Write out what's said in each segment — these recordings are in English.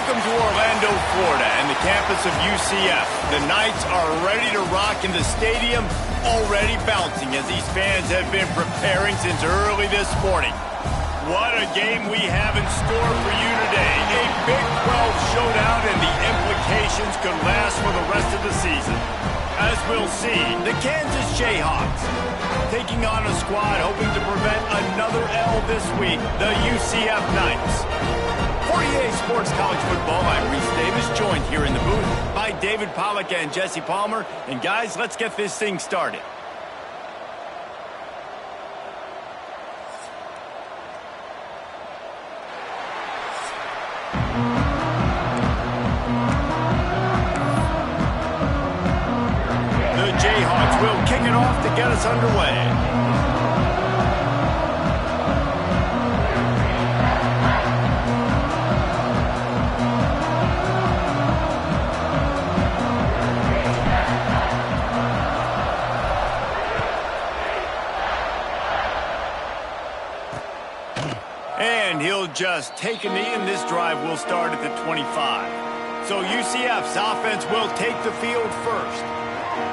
Welcome to Orlando, Florida, and the campus of UCF. The Knights are ready to rock in the stadium, already bouncing as these fans have been preparing since early this morning. What a game we have in store for you today. A Big 12 showdown, and the implications could last for the rest of the season. As we'll see, the Kansas Jayhawks taking on a squad hoping to prevent another L this week, the UCF Knights. For EA Sports College Football, I'm Reese Davis, joined here in the booth by David Pollack and Jesse Palmer. And guys, let's get this thing started. The Jayhawks will kick it off to get us underway. And he'll just take a knee, and this drive will start at the 25. So UCF's offense will take the field first.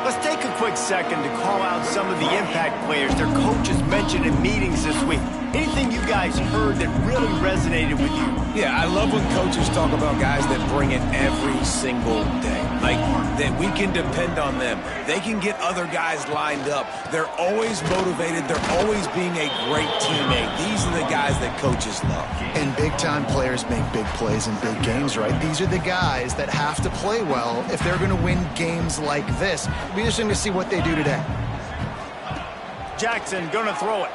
Let's take a quick second to call out some of the impact players their coaches mentioned in meetings this week. Anything you guys heard that really resonated with you? Yeah, I love when coaches talk about guys that bring it every single day. Like, that we can depend on them. They can get other guys lined up. They're always motivated. They're always being a great teammate. These are the guys that coaches love. And big-time players make big plays in big games, right? These are the guys that have to play well if they're going to win games like this. We're just going to see what they do today. Jackson gonna throw it.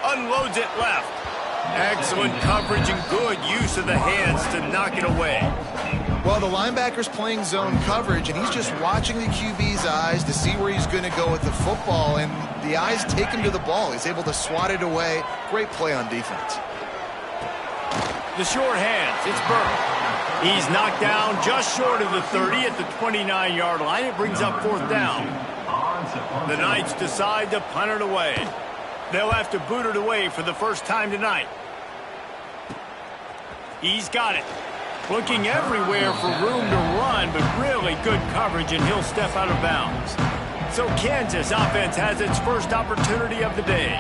Unloads it left. Excellent coverage and good use of the hands to knock it away. Well, the linebacker's playing zone coverage, and he's just watching the QB's eyes to see where he's going to go with the football, and the eyes take him to the ball. He's able to swat it away. Great play on defense. The short hands, it's Burke. He's knocked down just short of the 30 at the 29-yard line. It brings up fourth down. The Knights decide to punt it away. They'll have to boot it away for the first time tonight. He's got it. Looking everywhere for room to run, but really good coverage, and he'll step out of bounds. So Kansas offense has its first opportunity of the day.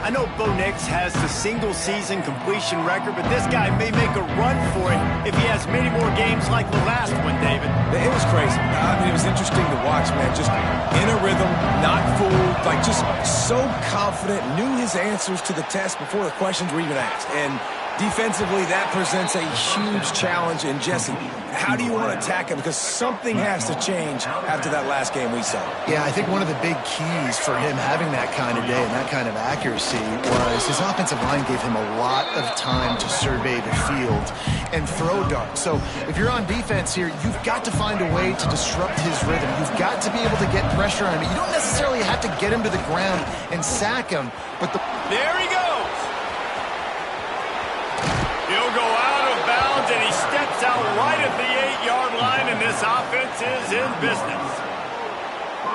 I know Bo Nix has the single-season completion record, but this guy may make a run for it if he has many more games like the last one, David. It was crazy. I mean, it was interesting to watch, man. Just in a rhythm, not fooled, like just so confident, knew his answers to the test before the questions were even asked. And defensively, that presents a huge challenge. And Jesse, how do you want to attack him? Because something has to change after that last game we saw. Yeah, I think one of the big keys for him having that kind of day and that kind of accuracy was his offensive line gave him a lot of time to survey the field and throw darts. So if you're on defense here, you've got to find a way to disrupt his rhythm. You've got to be able to get pressure on him. You don't necessarily have to get him to the ground and sack him, but there he goes. He'll go out of bounds, and he steps out right at the 8-yard line, and this offense is in business.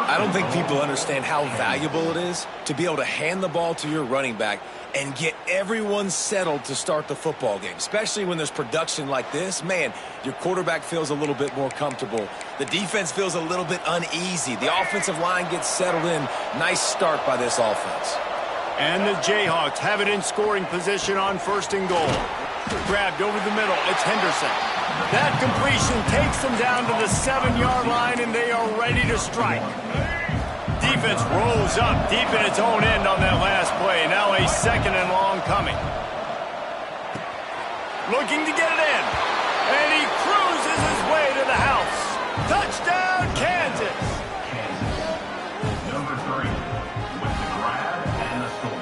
I don't think people understand how valuable it is to be able to hand the ball to your running back and get everyone settled to start the football game, especially when there's production like this. Man, your quarterback feels a little bit more comfortable. The defense feels a little bit uneasy. The offensive line gets settled in. Nice start by this offense. And the Jayhawks have it in scoring position on first and goal. Grabbed over the middle. It's Henderson. That completion takes them down to the 7-yard line, and they are ready to strike. Defense rolls up deep in its own end on that last play. Now a second and long coming. Looking to get it in. And he cruises his way to the house. Touchdown, Kansas. Number 3 with the grab and the score.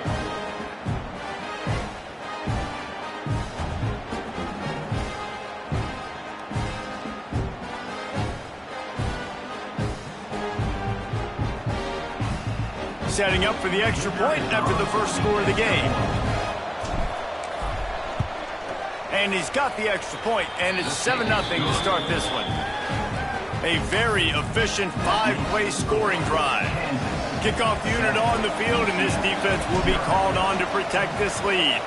Setting up for the extra point after the first score of the game. And he's got the extra point, and it's 7-0 to start this one. A very efficient 5-play scoring drive. Kickoff unit on the field, and this defense will be called on to protect this lead.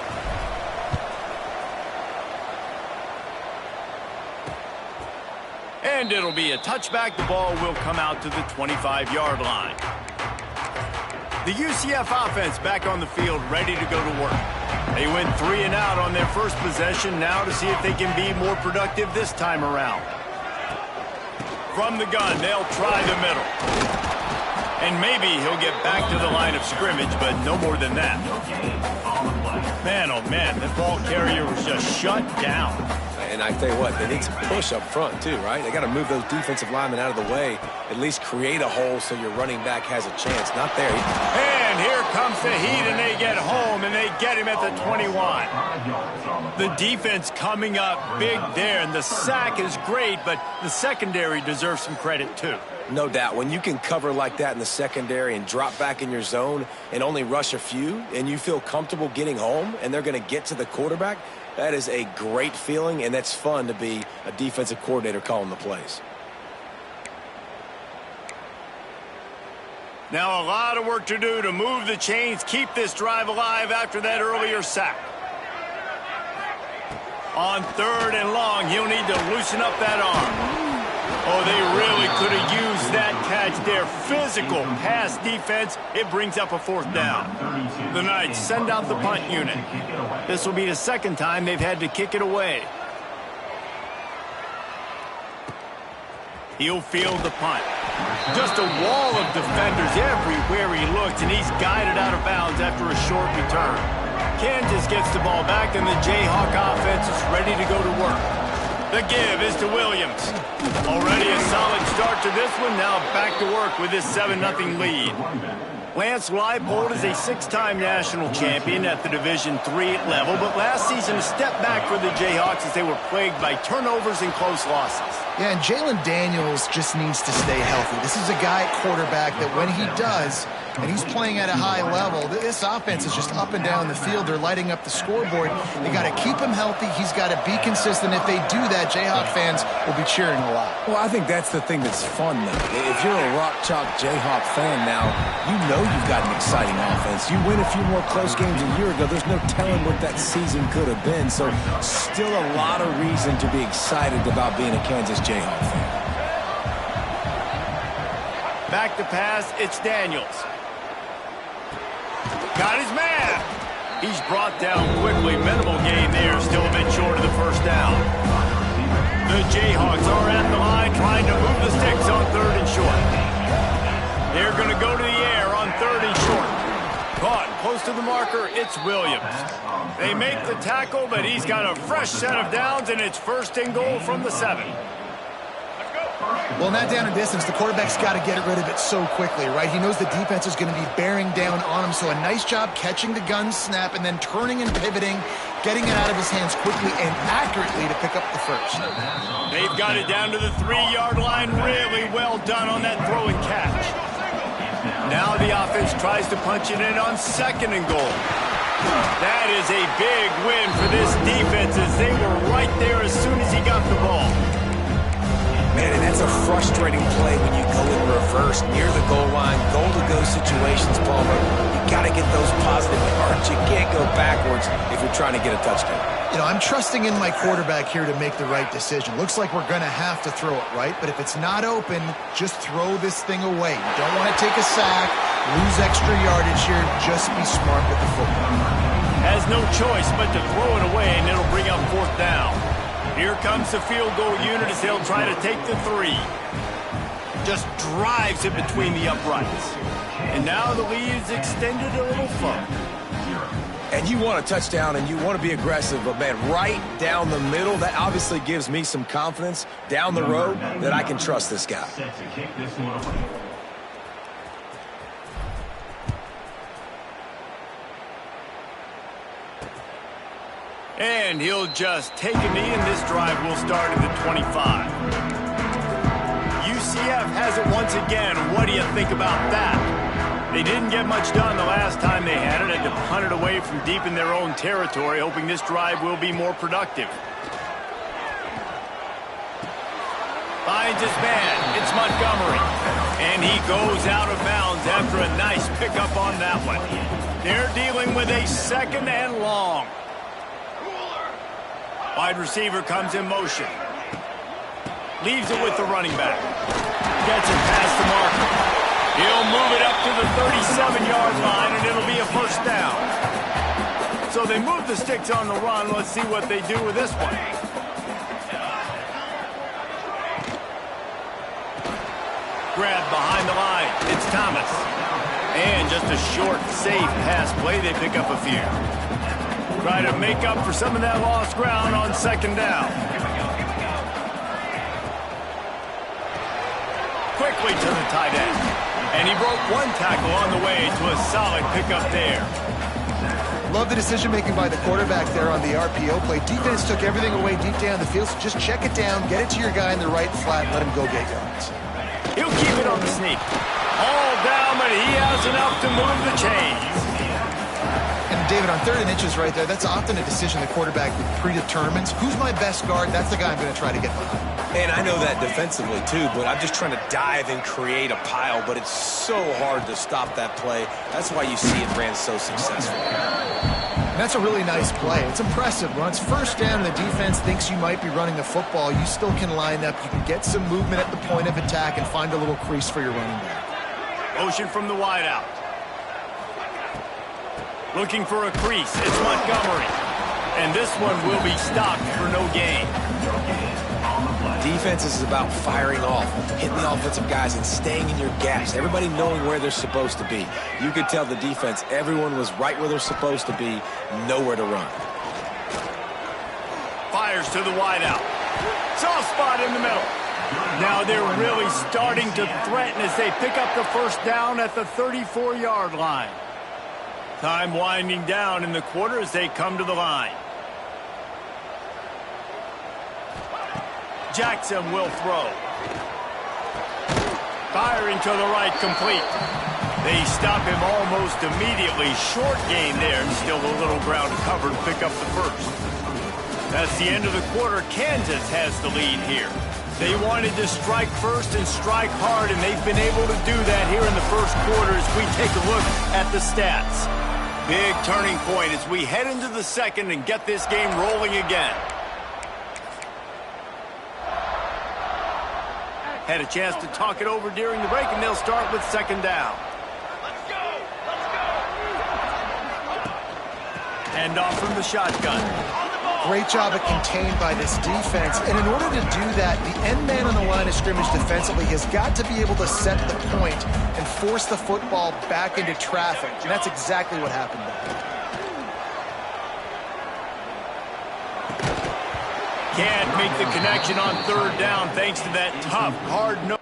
And it'll be a touchback. The ball will come out to the 25-yard line. The UCF offense back on the field, ready to go to work. They went 3 and out on their first possession, now to see if they can be more productive this time around. From the gun, they'll try the middle. And maybe he'll get back to the line of scrimmage, but no more than that. Man, oh man, the ball carrier was just shut down. And I tell you what, they need some push up front too, right? They got to move those defensive linemen out of the way, at least create a hole so your running back has a chance. Not there. And here comes the heat, and they get home, and they get him at the 21. The defense coming up big there, and the sack is great, but the secondary deserves some credit too. No doubt. When you can cover like that in the secondary and drop back in your zone and only rush a few, and you feel comfortable getting home, and they're going to get to the quarterback, that is a great feeling, and that's fun to be a defensive coordinator calling the plays. Now a lot of work to do to move the chains, keep this drive alive after that earlier sack. On 3rd and long, he'll need to loosen up that arm. Oh, they really could have used that catch there. Physical pass defense. It brings up a 4th down. The Knights send out the punt unit. This will be the 2nd time they've had to kick it away. He'll field the punt. Just a wall of defenders everywhere he looks, and he's guided out of bounds after a short return. Kansas gets the ball back, and the Jayhawk offense is ready to go to work. The give is to Williams. Already a solid start to this one. Now back to work with this 7-0 lead. Lance Leipold is a 6-time national champion at the Division III level, but last season a step back for the Jayhawks as they were plagued by turnovers and close losses. Yeah, and Jalen Daniels just needs to stay healthy. This is a guy at quarterback that when he does, and he's playing at a high level, this offense is just up and down the field. They're lighting up the scoreboard. They got to keep him healthy. He's got to be consistent. If they do that, Jayhawk fans will be cheering a lot. Well, I think that's the thing that's fun, though. If you're a Rock Chalk Jayhawk fan now, you know you've got an exciting offense. You win a few more close games a year ago. There's no telling what that season could have been. So still a lot of reason to be excited about being a Kansas Jayhawk fan. Back to pass, it's Daniels. Got his man. He's brought down quickly. Minimal gain there. Still a bit short of the 1st down. The Jayhawks are at the line trying to move the sticks on 3rd and short. They're going to go to the air on 3rd and short. Caught close to the marker. It's Williams. They make the tackle, but he's got a fresh set of downs, and it's 1st and goal from the 7. Well, in that down and distance, the quarterback's got to get rid of it so quickly, right? He knows the defense is going to be bearing down on him, so a nice job catching the gun snap and then turning and pivoting, getting it out of his hands quickly and accurately to pick up the 1st. They've got it down to the 3-yard line. Really well done on that throw and catch. Now the offense tries to punch it in on 2nd and goal. That is a big win for this defense as they were right there as soon as he got the ball. Man, and that's a frustrating play when you go in reverse near the goal line, goal-to-go situations, Palmer. You got to get those positive yards. You can't go backwards if you're trying to get a touchdown. You know, I'm trusting in my quarterback here to make the right decision. Looks like we're going to have to throw it, right? But if it's not open, just throw this thing away. You don't want to take a sack, lose extra yardage here. Just be smart with the football. Has no choice but to throw it away, and it'll bring up 4th down. Here comes the field goal unit as they'll try to take the 3. Just drives it between the uprights. And now the lead is extended a little further. And you want a touchdown and you want to be aggressive, but man, right down the middle, that obviously gives me some confidence down the road that I can trust this guy. And he'll just take a knee, and this drive will start at the 25. UCF has it once again. What do you think about that? They didn't get much done the last time they had it. Had to punt it away from deep in their own territory, hoping this drive will be more productive. Finds his man. It's Montgomery. And he goes out of bounds after a nice pickup on that one. They're dealing with a 2nd and long. Wide receiver comes in motion. Leaves it with the running back. Gets it past the marker. He'll move it up to the 37-yard line, and it'll be a first down. So they move the sticks on the run. Let's see what they do with this one. Grab behind the line. It's Thomas. And just a short, safe pass play. They pick up a few. Try to make up for some of that lost ground on second down. Quickly to the tight end. And he broke one tackle on the way to a solid pickup there. Love the decision-making by the quarterback there on the RPO play. Defense took everything away deep down the field, so just check it down, get it to your guy in the right flat, and let him go get yards. He'll keep it on the sneak. All down, but he has enough to move the chains. And David, on 3rd and inches right there, that's often a decision the quarterback predetermines. Who's my best guard? That's the guy I'm going to try to get behind. And I know that defensively, too, but I'm just trying to dive and create a pile, but it's so hard to stop that play. That's why you see it ran so successful. That's a really nice play. It's impressive. When it's first down and the defense thinks you might be running the football, you still can line up. You can get some movement at the point of attack and find a little crease for your running back. Motion from the wideout. Looking for a crease. It's Montgomery. And this one will be stopped for no gain. Defense is about firing off, hitting the offensive guys, and staying in your gaps. Everybody knowing where they're supposed to be. You could tell the defense, everyone was right where they're supposed to be, nowhere to run. Fires to the wideout. Soft spot in the middle. Now they're really starting to threaten as they pick up the first down at the 34-yard line. Time winding down in the quarter as they come to the line. Jackson will throw. Firing to the right, complete. They stop him almost immediately. Short gain there, and still a little ground covered to pick up the first. That's the end of the quarter. Kansas has the lead here. They wanted to strike first and strike hard, and they've been able to do that here in the first quarter as we take a look at the stats. Big turning point as we head into the second and get this game rolling again. Had a chance to talk it over during the break, and they'll start with second down. Let's go! Let's go! Hand off from the shotgun. Great job of contained by this defense. And in order to do that, the end man on the line of scrimmage defensively has got to be able to set the point and force the football back into traffic. And that's exactly what happened there. Can't make the connection on third down thanks to that tough, hard no.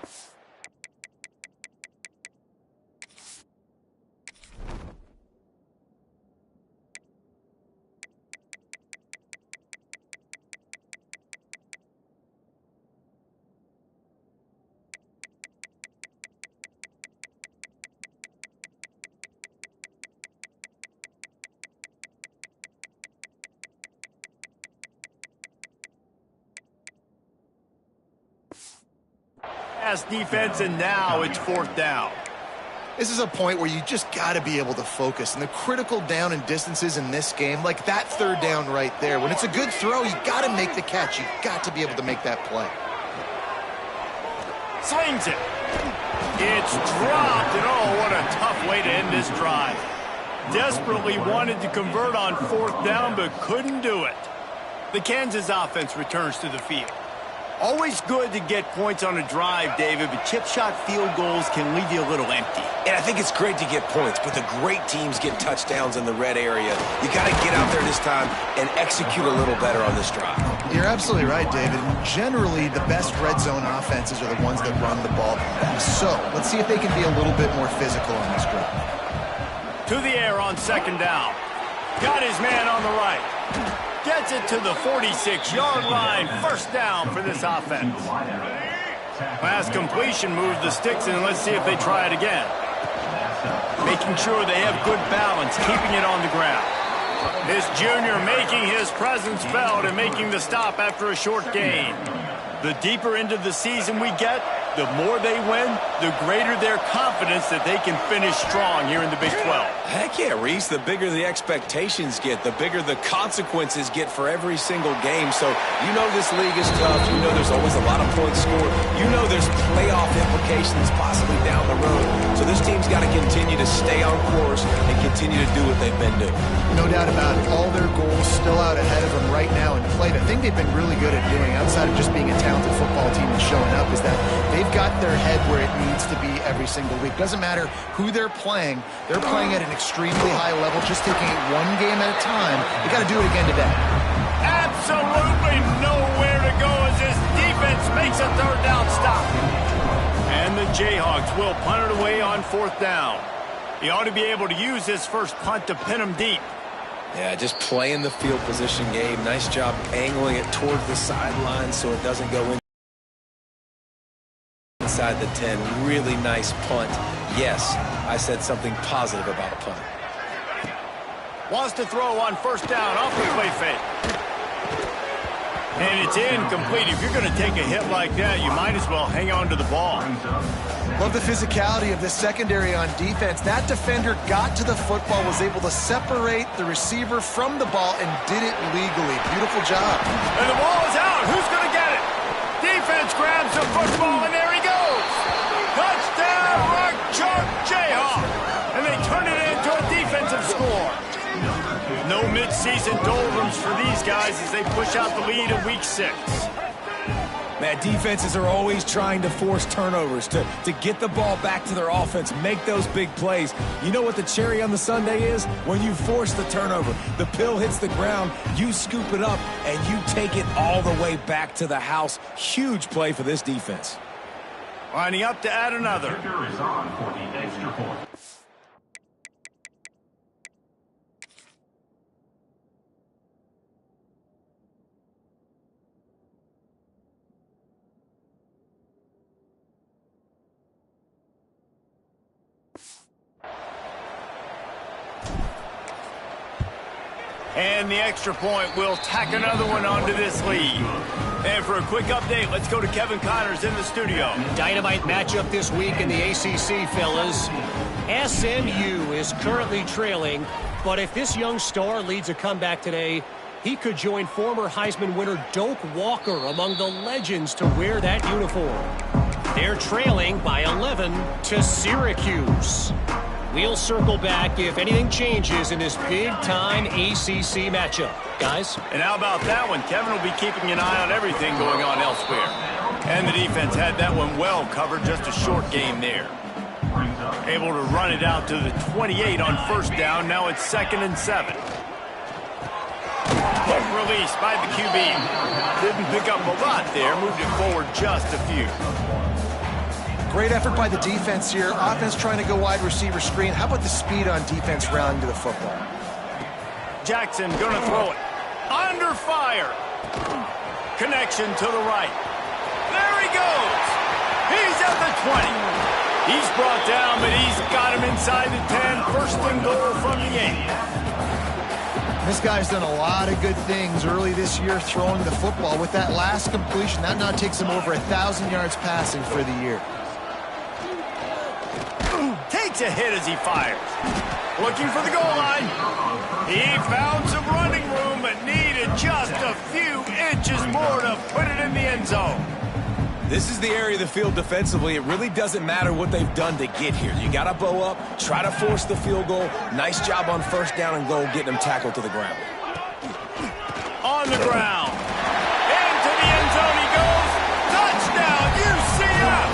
Defense, and now it's fourth down. This is a point where you just got to be able to focus. And the critical down and distances in this game, like that third down right there, when it's a good throw, you got to make the catch. You got to be able to make that play. Slings it. It's dropped, and oh, what a tough way to end this drive. Desperately wanted to convert on fourth down, but couldn't do it. The Kansas offense returns to the field. Always good to get points on a drive, David, but chip shot field goals can leave you a little empty. And I think it's great to get points, but the great teams get touchdowns in the red area. You got to get out there this time and execute a little better on this drive. You're absolutely right, David. Generally, the best red zone offenses are the ones that run the ball best. So let's see if they can be a little bit more physical on this drive. To the air on second down. Got his man on the right. Gets it to the 46-yard line. First down for this offense. Pass completion moves the sticks, and let's see if they try it again. Making sure they have good balance, keeping it on the ground. This junior making his presence felt and making the stop after a short gain. The deeper into the season we get, The more they win, the greater their confidence that they can finish strong here in the Big 12. Heck yeah, Reese. The bigger the expectations get, the bigger the consequences get for every single game. So you know this league is tough. You know there's always a lot of points scored. You know there's playoff implications possibly down the road. So this team's got to continue to stay on course and continue to do what they've been doing. No doubt about it. All their goals still out ahead of them right now in play. The thing they've been really good at doing, outside of just being a talented football team and showing up, is that they've got their head where it needs to be every single week. Doesn't matter who they're playing at an extremely high level, just taking it one game at a time. They got to do it again today. Absolutely nowhere to go as this defense makes a third down stop. And the Jayhawks will punt it away on 4th down. He ought to be able to use his first punt to pin him deep. Yeah, just playing the field position game. Nice job angling it towards the sideline so it doesn't go inside the 10. Really nice punt. Yes, I said something positive about a punt. Wants to throw on 1st down off the play fake. And it's incomplete. If you're going to take a hit like that, you might as well hang on to the ball. Love the physicality of this secondary on defense. That defender got to the football, was able to separate the receiver from the ball, and did it legally. Beautiful job. And the ball is out. Who's going to get it? Defense grabs the football, and there he goes. Touchdown, Rock Chalk Jayhawk. And they turn it into a defensive score. No mid-season doldrums for these guys as they push out the lead in Week 6. Man, defenses are always trying to force turnovers, to get the ball back to their offense, make those big plays. You know what the cherry on the sundae is? When you force the turnover, the pill hits the ground, you scoop it up, and you take it all the way back to the house. Huge play for this defense. Lining up to add another. Kicker is on for the extra point. And the extra point will tack another one onto this lead. And for a quick update, let's go to Kevin Connors in the studio. Dynamite matchup this week in the ACC, fellas. SMU is currently trailing, but if this young star leads a comeback today, he could join former Heisman winner Doak Walker among the legends to wear that uniform. They're trailing by 11 to Syracuse. We'll circle back if anything changes in this big-time ACC matchup. Guys? And how about that one? Kevin will be keeping an eye on everything going on elsewhere. And the defense had that one well covered, just a short game there. Able to run it out to the 28 on 1st down. Now it's 2nd and 7. Quick release by the QB. Didn't pick up a lot there. Moved it forward just a few. Great effort by the defense here. Offense trying to go wide receiver screen. How about the speed on defense rounding to the football? Jackson going to throw it. Under fire. Connection to the right. There he goes. He's at the 20. He's brought down, but he's got him inside the 10. 1st and goal from the 8. This guy's done a lot of good things early this year throwing the football. With that last completion, that now takes him over 1,000 yards passing for the year. Takes a hit as he fires. Looking for the goal line. He found some running room, but needed just a few inches more to put it in the end zone. This is the area of the field defensively. It really doesn't matter what they've done to get here. You got to bow up, try to force the field goal. Nice job on 1st down and goal, getting them tackled to the ground. On the ground. Into the end zone he goes. Touchdown, UCF.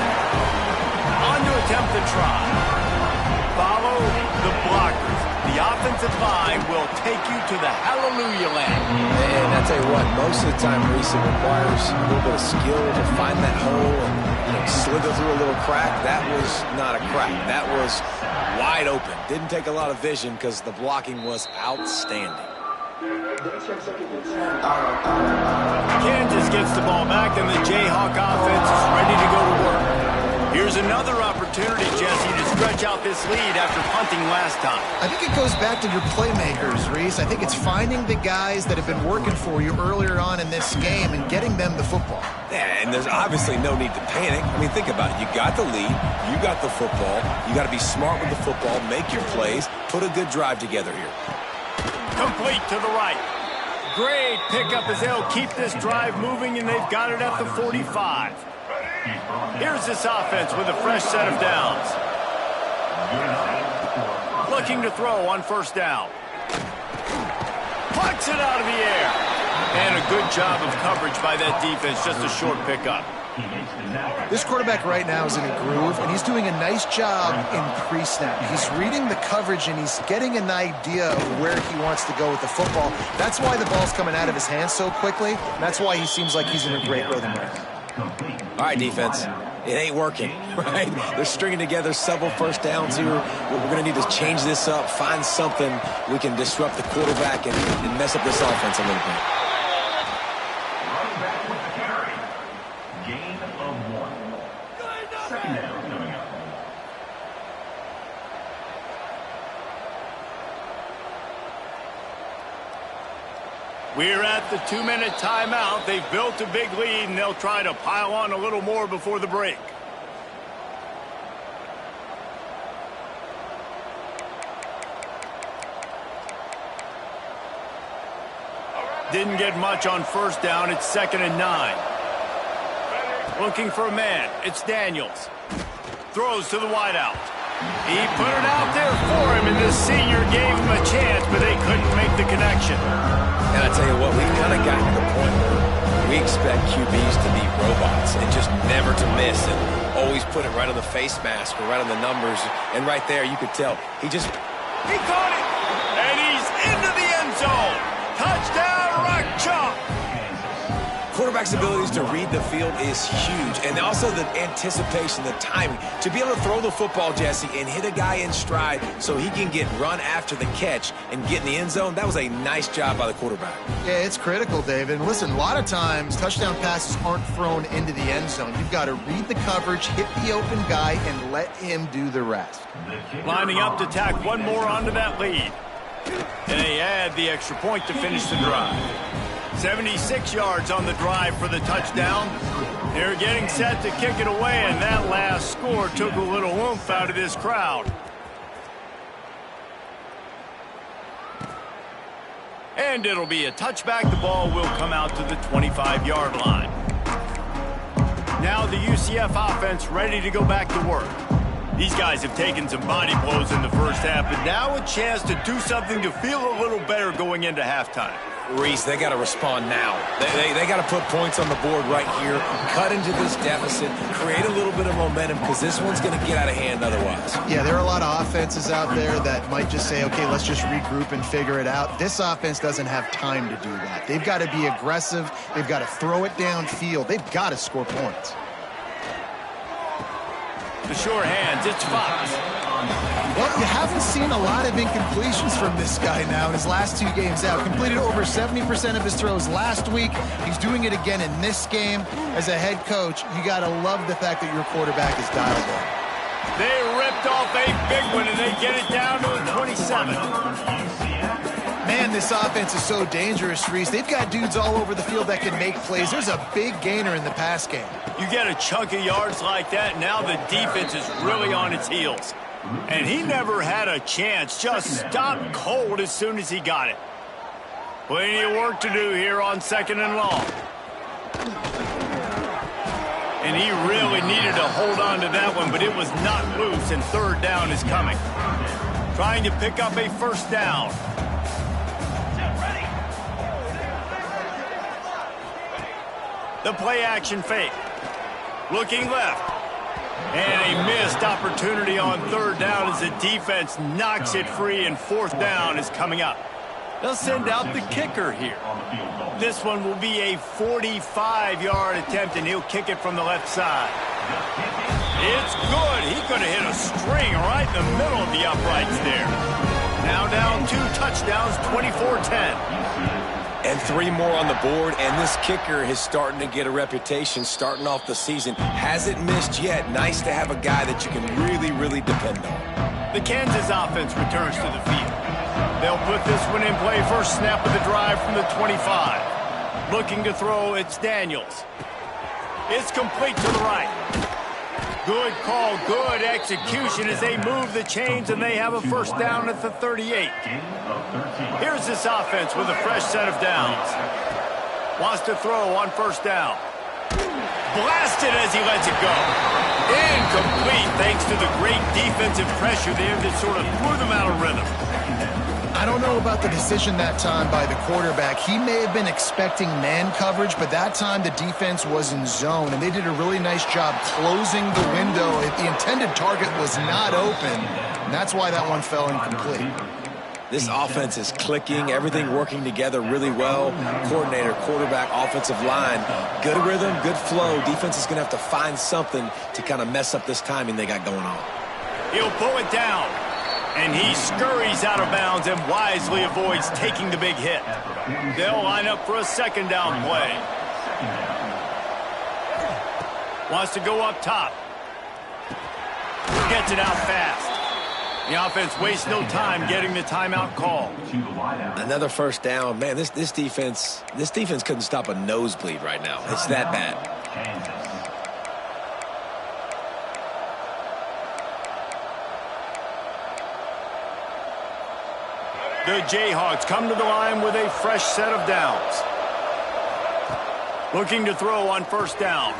On to attempt the try. Follow the blockers. The offensive line will take you to the hallelujah land. And I tell you what, most of the time, Reese, it requires a little bit of skill to find that hole and slither through a little crack. That was not a crack. That was wide open. Didn't take a lot of vision because the blocking was outstanding. Kansas gets the ball back, and the Jayhawk offense is ready to go to work. Here's another opportunity, Jesse, to stretch out this lead after punting last time. I think it goes back to your playmakers, Reese. I think it's finding the guys that have been working for you earlier on in this game and getting them the football. Yeah, and there's obviously no need to panic. I mean, think about it. You got the lead. You got the football. You got to be smart with the football, make your plays, put a good drive together here. Complete to the right. Great pickup as they'll keep this drive moving, and they've got it at the 45. Here's this offense with a fresh set of downs. Looking to throw on first down. Plucks it out of the air. And a good job of coverage by that defense, just a short pickup. This quarterback right now is in a groove, and he's doing a nice job in pre-snap. He's reading the coverage, and he's getting an idea of where he wants to go with the football. That's why the ball's coming out of his hands so quickly. That's why he seems like he's in a great rhythm right now. All right, defense. It ain't working, right? They're stringing together several first downs here. We're going to need to change this up, find something we can disrupt the quarterback and mess up this offense a little bit. Running back with the carry. Gain of 1. Second down coming up. We're at the 2-minute timeout. They've built a big lead, and they'll try to pile on a little more before the break. Didn't get much on first down. It's 2nd and 9. Looking for a man. It's Daniels. Throws to the wideout. He put it out there for him, and the senior gave him a chance, but they couldn't make the connection. And I tell you what, we've kind of gotten to the point where we expect QBs to be robots and just never to miss and always put it right on the face mask or right on the numbers. And right there, you could tell. He caught it, and he's into the end zone. Touchdown, Rock Chalk. Quarterback's abilities to read the field is huge, and also the anticipation, the timing. To be able to throw the football, Jesse, and hit a guy in stride so he can get run after the catch and get in the end zone, that was a nice job by the quarterback. Yeah, it's critical, David. And listen, a lot of times touchdown passes aren't thrown into the end zone. You've got to read the coverage, hit the open guy, and let him do the rest. Lining up to tack one more onto that lead. And they add the extra point to finish the drive. 76 yards on the drive for the touchdown. They're getting set to kick it away, and that last score took a little oomph out of this crowd. And it'll be a touchback. The ball will come out to the 25-yard line. Now the UCF offense ready to go back to work. These guys have taken some body blows in the first half, but now a chance to do something to feel a little better going into halftime. Reese, they got to respond now. They got to put points on the board right here, cut into this deficit, create a little bit of momentum because this one's going to get out of hand otherwise. Yeah, there are a lot of offenses out there that might just say, okay, let's just regroup and figure it out. This offense doesn't have time to do that. They've got to be aggressive. They've got to throw it downfield. They've got to score points. The sure hands, it's Fox. Well, you haven't seen a lot of incompletions from this guy now in his last 2 games out. Completed over 70% of his throws last week. He's doing it again in this game. As a head coach, you got to love the fact that your quarterback is dialed in. They ripped off a big one, and they get it down to the 27. Man, this offense is so dangerous, Reese. They've got dudes all over the field that can make plays. There's a big gainer in the pass game. You get a chunk of yards like that, now the defense is really on its heels. And he never had a chance, just stopped cold as soon as he got it. Plenty of work to do here on 2nd and long. And he really needed to hold on to that one, but it was not loose, and 3rd down is coming. Trying to pick up a first down. The play action fake. Looking left. And a missed opportunity on 3rd down as the defense knocks it free, and 4th down is coming up. They'll send out the kicker here. This one will be a 45-yard attempt, and he'll kick it from the left side. It's good. He could have hit a string right in the middle of the uprights there. Now down 2 touchdowns, 24-10. And 3 more on the board, and this kicker is starting to get a reputation starting off the season. Hasn't missed yet. Nice to have a guy that you can really, really depend on. The Kansas offense returns to the field. They'll put this one in play. First snap of the drive from the 25. Looking to throw, it's Daniels. It's complete to the right. Good call, good execution as they move the chains, and they have a first down at the 38. Here's this offense with a fresh set of downs. Wants to throw on first down. Blasted as he lets it go. Incomplete thanks to the great defensive pressure there that sort of threw them out of rhythm. I don't know about the decision that time by the quarterback. He may have been expecting man coverage, but that time the defense was in zone, and they did a really nice job closing the window. The intended target was not open, and that's why that one fell incomplete. This offense is clicking, everything working together really well. Coordinator, quarterback, offensive line, good rhythm, good flow. Defense is going to have to find something to kind of mess up this timing they got going on. He'll pull it down. And he scurries out of bounds and wisely avoids taking the big hit. They'll line up for a second down play. Wants to go up top. Gets it out fast. The offense wastes no time getting the timeout call. Another first down. Man, this defense couldn't stop a nosebleed right now. It's that bad. The Jayhawks come to the line with a fresh set of downs. Looking to throw on first down.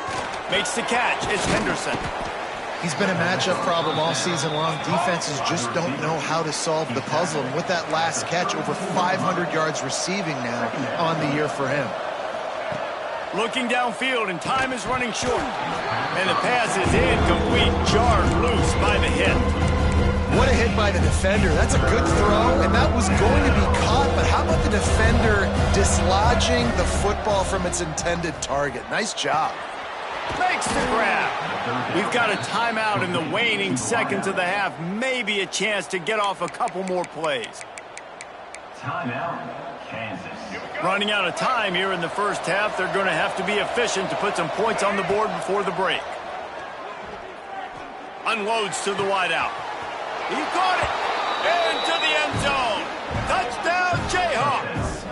Makes the catch. It's Henderson. He's been a matchup problem all season long. Defenses just don't know how to solve the puzzle. And with that last catch, over 500 yards receiving now on the year for him. Looking downfield, and time is running short. And the pass is incomplete. Jarred loose by the hit. What a hit by the defender. That's a good throw, and that was going to be caught, but how about the defender dislodging the football from its intended target? Nice job. Makes the grab. We've got a timeout in the waning seconds of the half. Maybe a chance to get off a couple more plays. Timeout, Kansas. Running out of time here in the first half. They're going to have to be efficient to put some points on the board before the break. Unloads to the wideout. He caught it into the end zone. Touchdown, Jayhawks.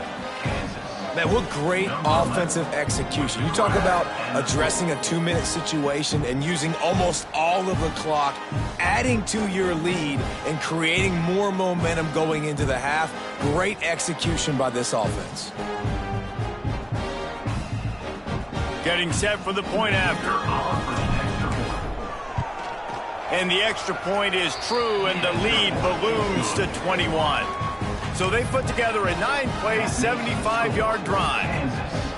Man, what great offensive execution. You talk about addressing a 2-minute situation and using almost all of the clock, adding to your lead and creating more momentum going into the half. Great execution by this offense. Getting set for the point after. And the extra point is true, and the lead balloons to 21. So they put together a 9-play, 75-yard drive.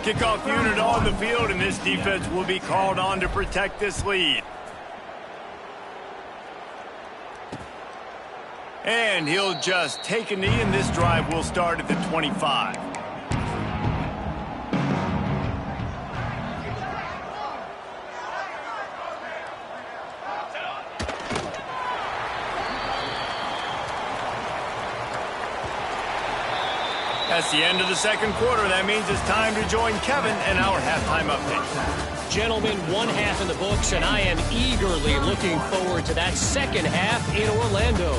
Kickoff unit on the field, and this defense will be called on to protect this lead. And he'll just take a knee, and this drive will start at the 25. That's the end of the second quarter. That means it's time to join Kevin and our halftime update. Gentlemen, one half in the books, and I am eagerly looking forward to that second half in Orlando.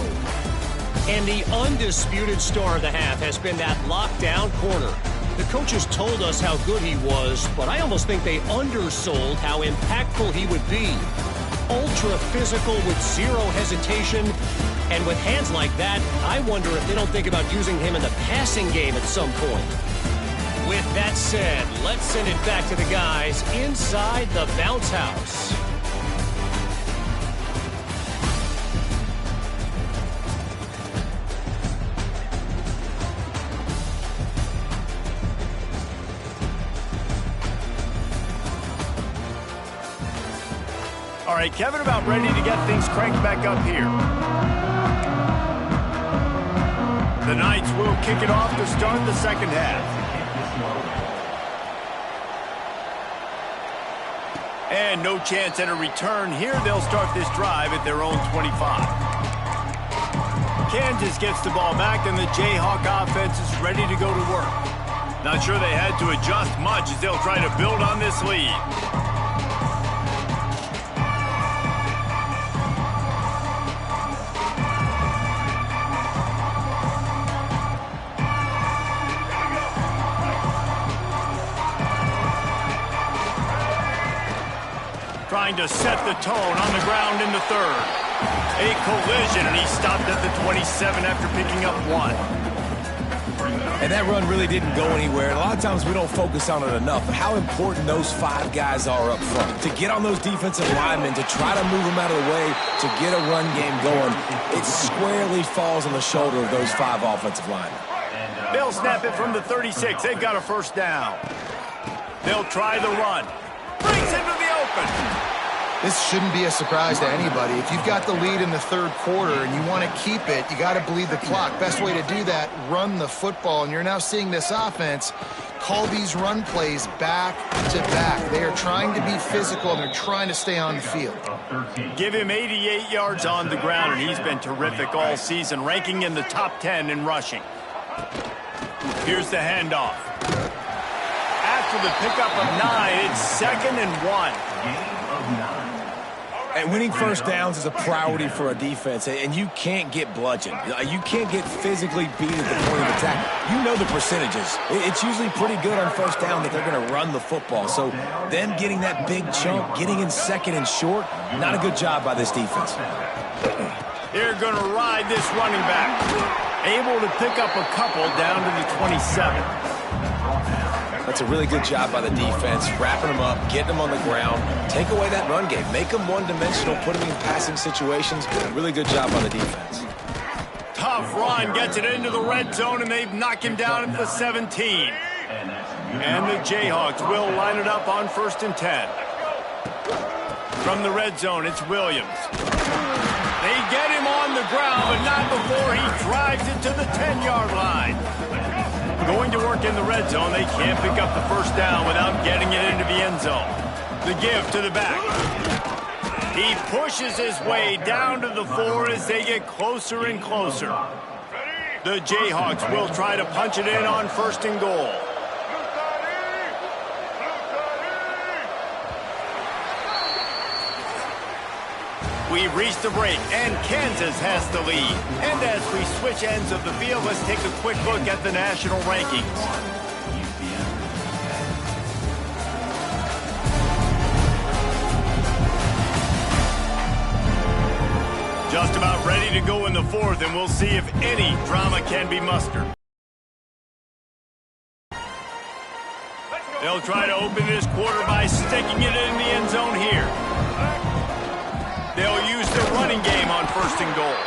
And the undisputed star of the half has been that lockdown corner. The coaches told us how good he was, but I almost think they undersold how impactful he would be. Ultra physical with zero hesitation. And with hands like that, I wonder if they don't think about using him in the passing game at some point. With that said, let's send it back to the guys inside the bounce house. All right, Kevin, about ready to get things cranked back up here. The Knights will kick it off to start the second half. And no chance at a return here. They'll start this drive at their own 25. Kansas gets the ball back, and the Jayhawk offense is ready to go to work. Not sure they had to adjust much as they'll try to build on this lead. Trying to set the tone on the ground in the third. A collision, and he stopped at the 27 after picking up 1. And that run really didn't go anywhere. And a lot of times we don't focus on it enough, but how important those 5 guys are up front. To get on those defensive linemen, to try to move them out of the way, to get a run game going, it squarely falls on the shoulder of those 5 offensive linemen. They'll snap it from the 36. They've got a first down. They'll try the run. Breaks into the open. This shouldn't be a surprise to anybody. If you've got the lead in the third quarter and you want to keep it, you got to bleed the clock. Best way to do that, run the football. And you're now seeing this offense call these run plays back to back. They are trying to be physical, and they're trying to stay on the field. Give him 88 yards on the ground, and he's been terrific all season, ranking in the top 10 in rushing. Here's the handoff. After the pickup of 9, it's 2nd and 1. And winning first downs is a priority for a defense, and you can't get bludgeoned. You can't get physically beat at the point of attack. You know the percentages. It's usually pretty good on first down that they're going to run the football. So them getting that big chunk, getting in 2nd and short, not a good job by this defense. They're going to ride this running back. Able to pick up a couple down to the 27. That's a really good job by the defense, wrapping them up, getting them on the ground, take away that run game, make them one-dimensional, put them in passing situations. Really good job by the defense. Tough run, gets it into the red zone, and they've knocked him down at the 17. And the Jayhawks will line it up on 1st and 10. From the red zone, it's Williams. They get him on the ground, but not before he drives it to the 10-yard line. Going to work in the red zone. They can't pick up the first down without getting it into the end zone. The give to the back. He pushes his way down to the 4 as they get closer and closer. The Jayhawks will try to punch it in on 1st and goal. We've reached the break, and Kansas has the lead. And as we switch ends of the field, let's take a quick look at the national rankings. Just about ready to go in the 4th, and we'll see if any drama can be mustered. They'll try to open this quarter by sticking it in the end zone here. They'll use the running game on 1st and goal.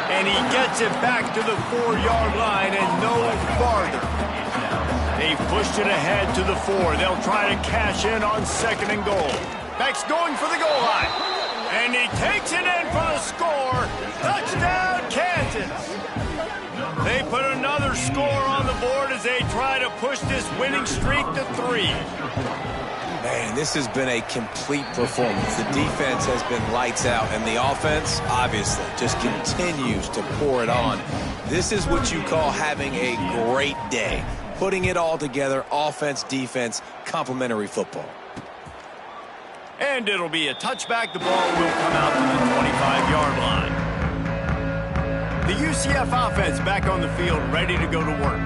And he gets it back to the 4-yard line and no farther. They've pushed it ahead to the 4. They'll try to cash in on 2nd and goal. Beck's going for the goal line. And he takes it in for the score. Touchdown, Kansas. They put another score on the board as they try to push this winning streak to 3. Man, this has been a complete performance. The defense has been lights out, and the offense, obviously, just continues to pour it on. This is what you call having a great day. Putting it all together, offense, defense, complementary football. And it'll be a touchback. The ball will come out to the 25-yard line. The UCF offense back on the field, ready to go to work.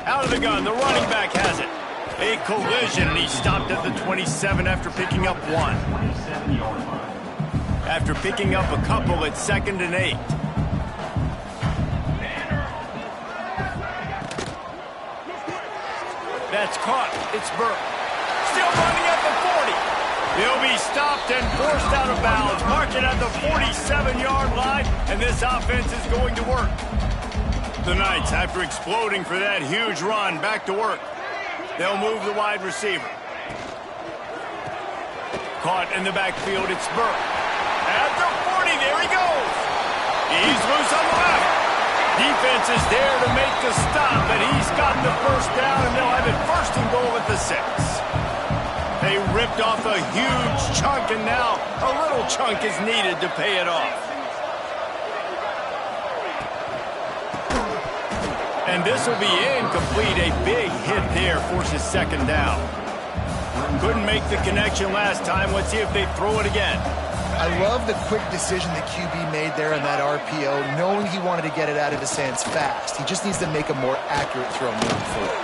Out of the gun, the running back has it. A collision, and he stopped at the 27 after picking up 1. After picking up a couple, it's 2nd and 8. That's caught. It's Burke. Still running at the 40. He'll be stopped and forced out of bounds. Mark it at the 47-yard line, and this offense is going to work. The Knights, after exploding for that huge run, back to work. They'll move the wide receiver. Caught in the backfield, it's Burke. At the 40, there he goes. He's loose on the left. Defense is there to make the stop, and he's got the first down, and they'll have it 1st and goal at the 6. They ripped off a huge chunk, and now a little chunk is needed to pay it off. And this will be incomplete. A big hit there forces second down. Couldn't make the connection last time. Let's see if they throw it again. I love the quick decision the QB made there on that RPO, knowing he wanted to get it out of his hands fast. He just needs to make a more accurate throw moving forward.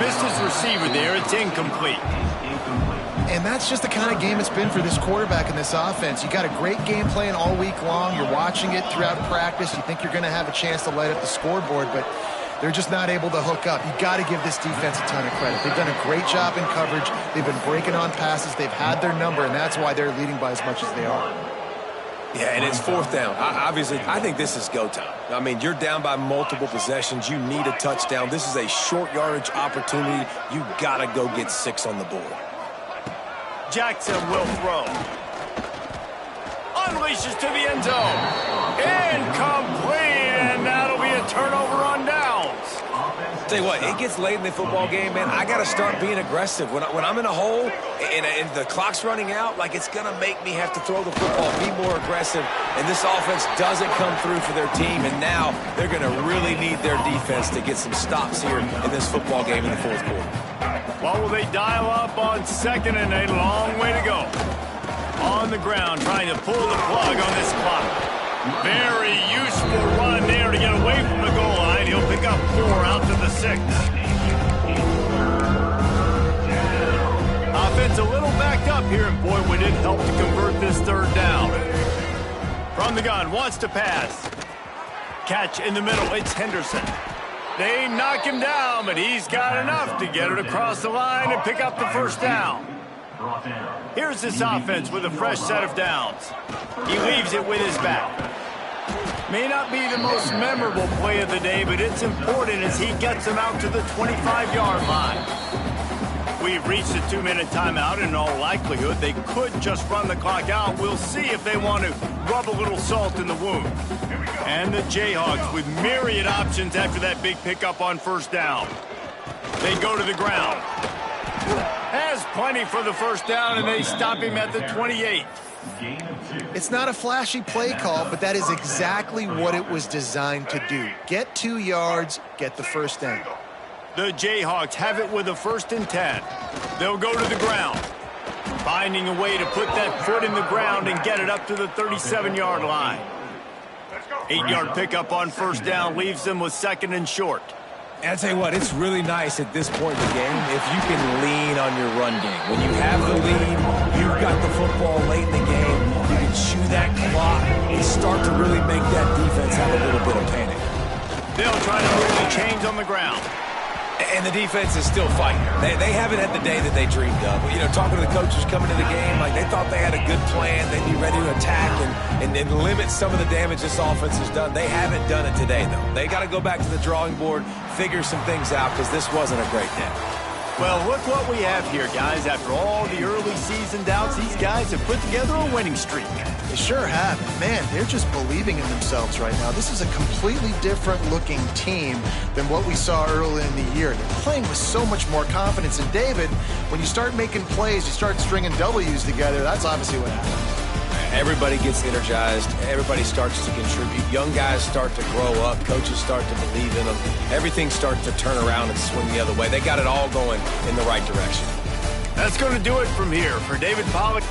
Missed his receiver there. It's incomplete. And that's just the kind of game it's been for this quarterback in this offense. You got a great game plan all week long. You're watching it throughout practice. You think you're going to have a chance to light up the scoreboard, but they're just not able to hook up. You got to give this defense a ton of credit. They've done a great job in coverage. They've been breaking on passes. They've had their number, and that's why they're leading by as much as they are. Yeah, and it's fourth down. Obviously, I think this is go time. I mean, you're down by multiple possessions. You need a touchdown. This is a short yardage opportunity. You got to go get 6 on the board. Jackson will throw. Unleashes to the end zone. Incomplete, and that'll be a turnover on downs. Tell you what, it gets late in the football game, man. I got to start being aggressive. When I'm in a hole and the clock's running out, like it's going to make me have to throw the football, be more aggressive, and this offense doesn't come through for their team, and now they're going to really need their defense to get some stops here in this football game in the fourth quarter. What will they dial up on second and a long way to go? On the ground, trying to pull the plug on this clock. Very useful run there to get away from the goal line. He'll pick up 4 out to the 6. Offense a little backed up here, and boy, would it help to convert this third down. From the gun, wants to pass. Catch in the middle, it's Henderson. They knock him down, but he's got enough to get it across the line and pick up the first down. Here's this offense with a fresh set of downs. He leaves it with his back. May not be the most memorable play of the day, but it's important as he gets them out to the 25-yard line. We've reached a 2-minute timeout. In all likelihood, they could just run the clock out. We'll see if they want to rub a little salt in the wound. And the Jayhawks with myriad options after that big pickup on first down. They go to the ground. Has plenty for the first down, and they stop him at the 28. It's not a flashy play call, but that is exactly what it was designed to do. Get 2 yards, get the first down. The Jayhawks have it with a 1st and 10. They'll go to the ground, finding a way to put that foot in the ground and get it up to the 37-yard line. 8-yard pickup on first down leaves them with 2nd and short. And I'll tell you what, it's really nice at this point in the game if you can lean on your run game. When you have the lead, you've got the football late in the game, you can chew that clock and start to really make that defense have a little bit of panic. They'll try to move the chains on the ground. And the defense is still fighting. They haven't had the day that they dreamed of. You know, talking to the coaches coming to the game, like they thought they had a good plan. They'd be ready to attack and limit some of the damage this offense has done. They haven't done it today, though. They got to go back to the drawing board, figure some things out, because this wasn't a great day. Well, look what we have here, guys. After all the early season doubts, these guys have put together a winning streak. They sure have. Man, they're just believing in themselves right now. This is a completely different looking team than what we saw early in the year. They're playing with so much more confidence. And David, when you start making plays, you start stringing W's together, that's obviously what happens. Everybody gets energized. Everybody starts to contribute. Young guys start to grow up. Coaches start to believe in them. Everything starts to turn around and swing the other way. They got it all going in the right direction. That's going to do it from here. For David Pollack,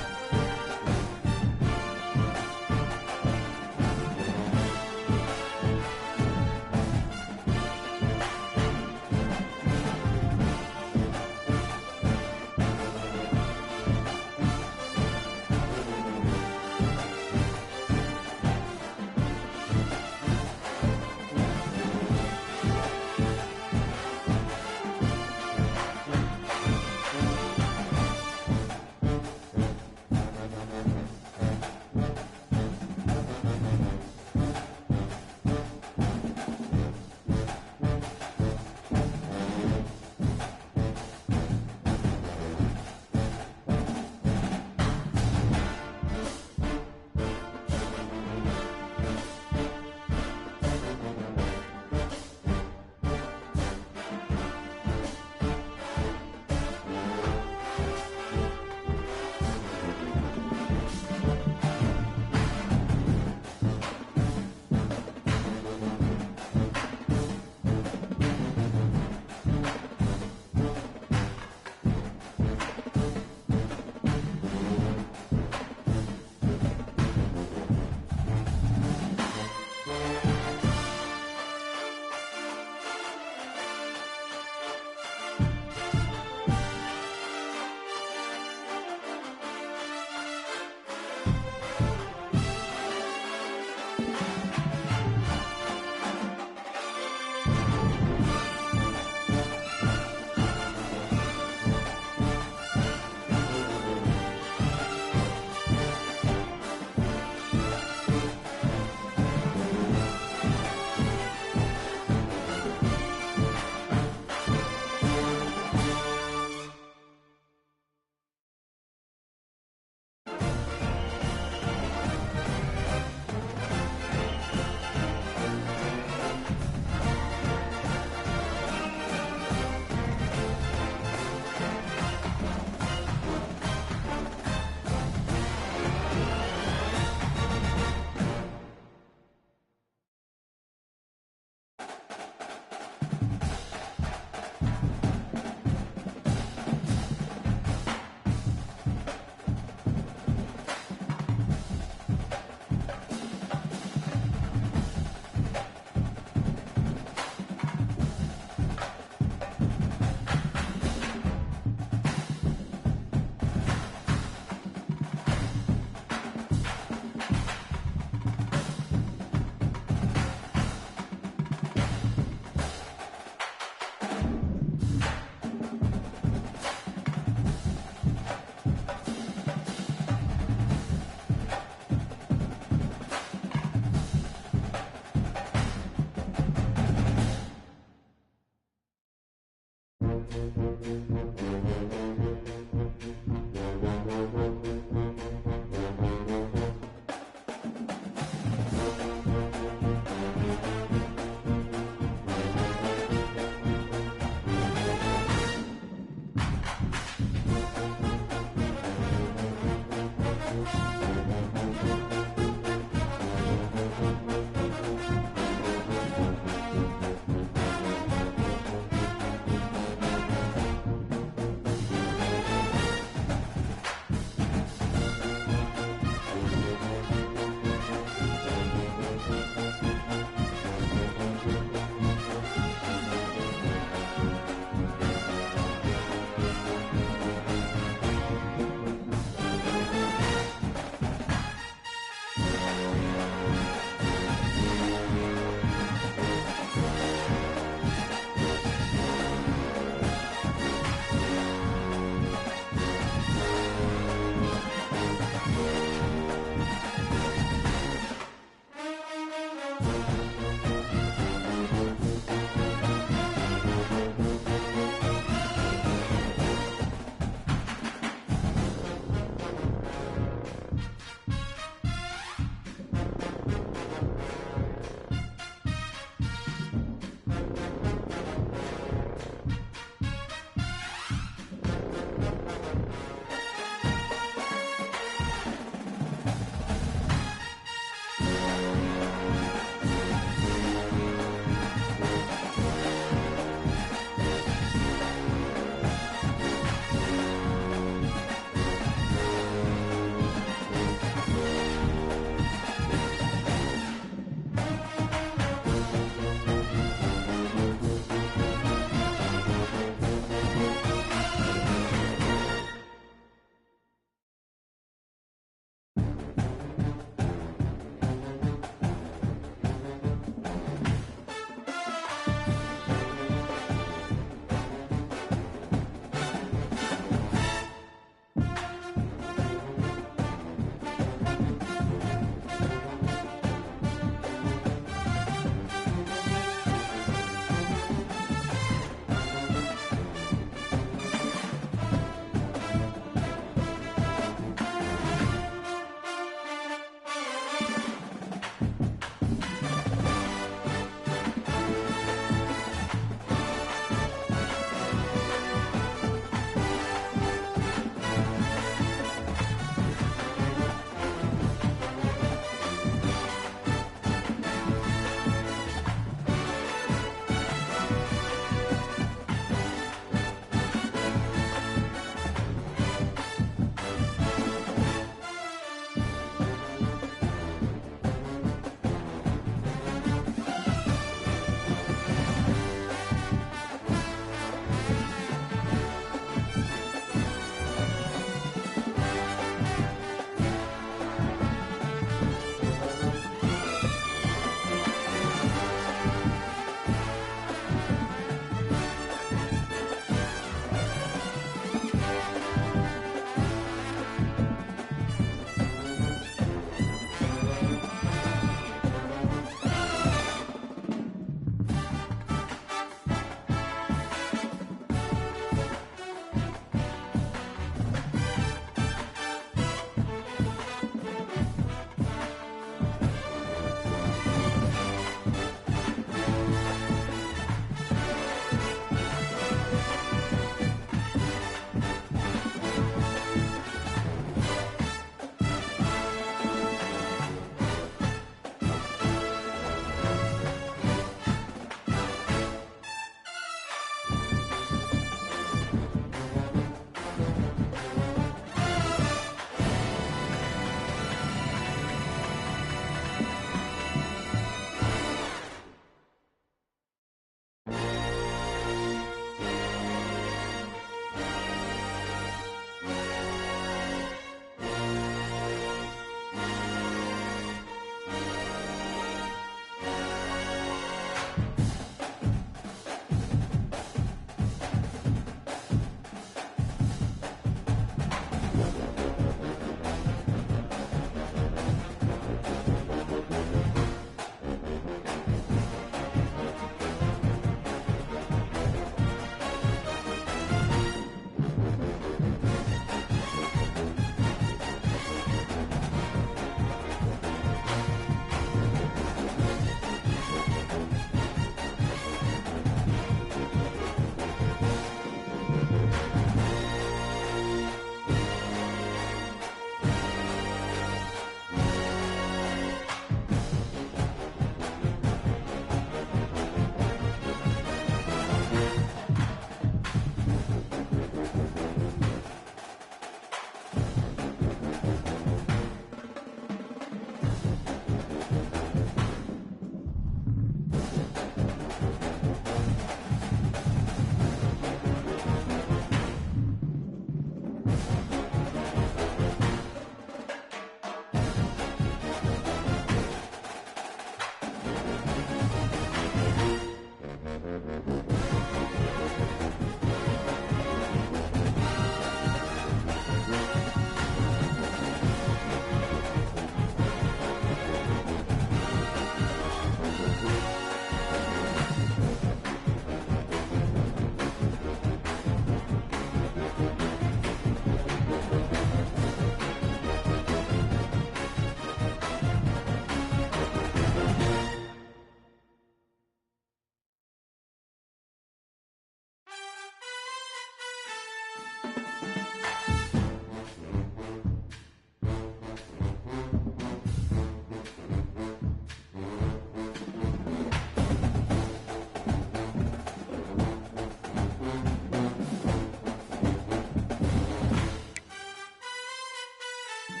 Wins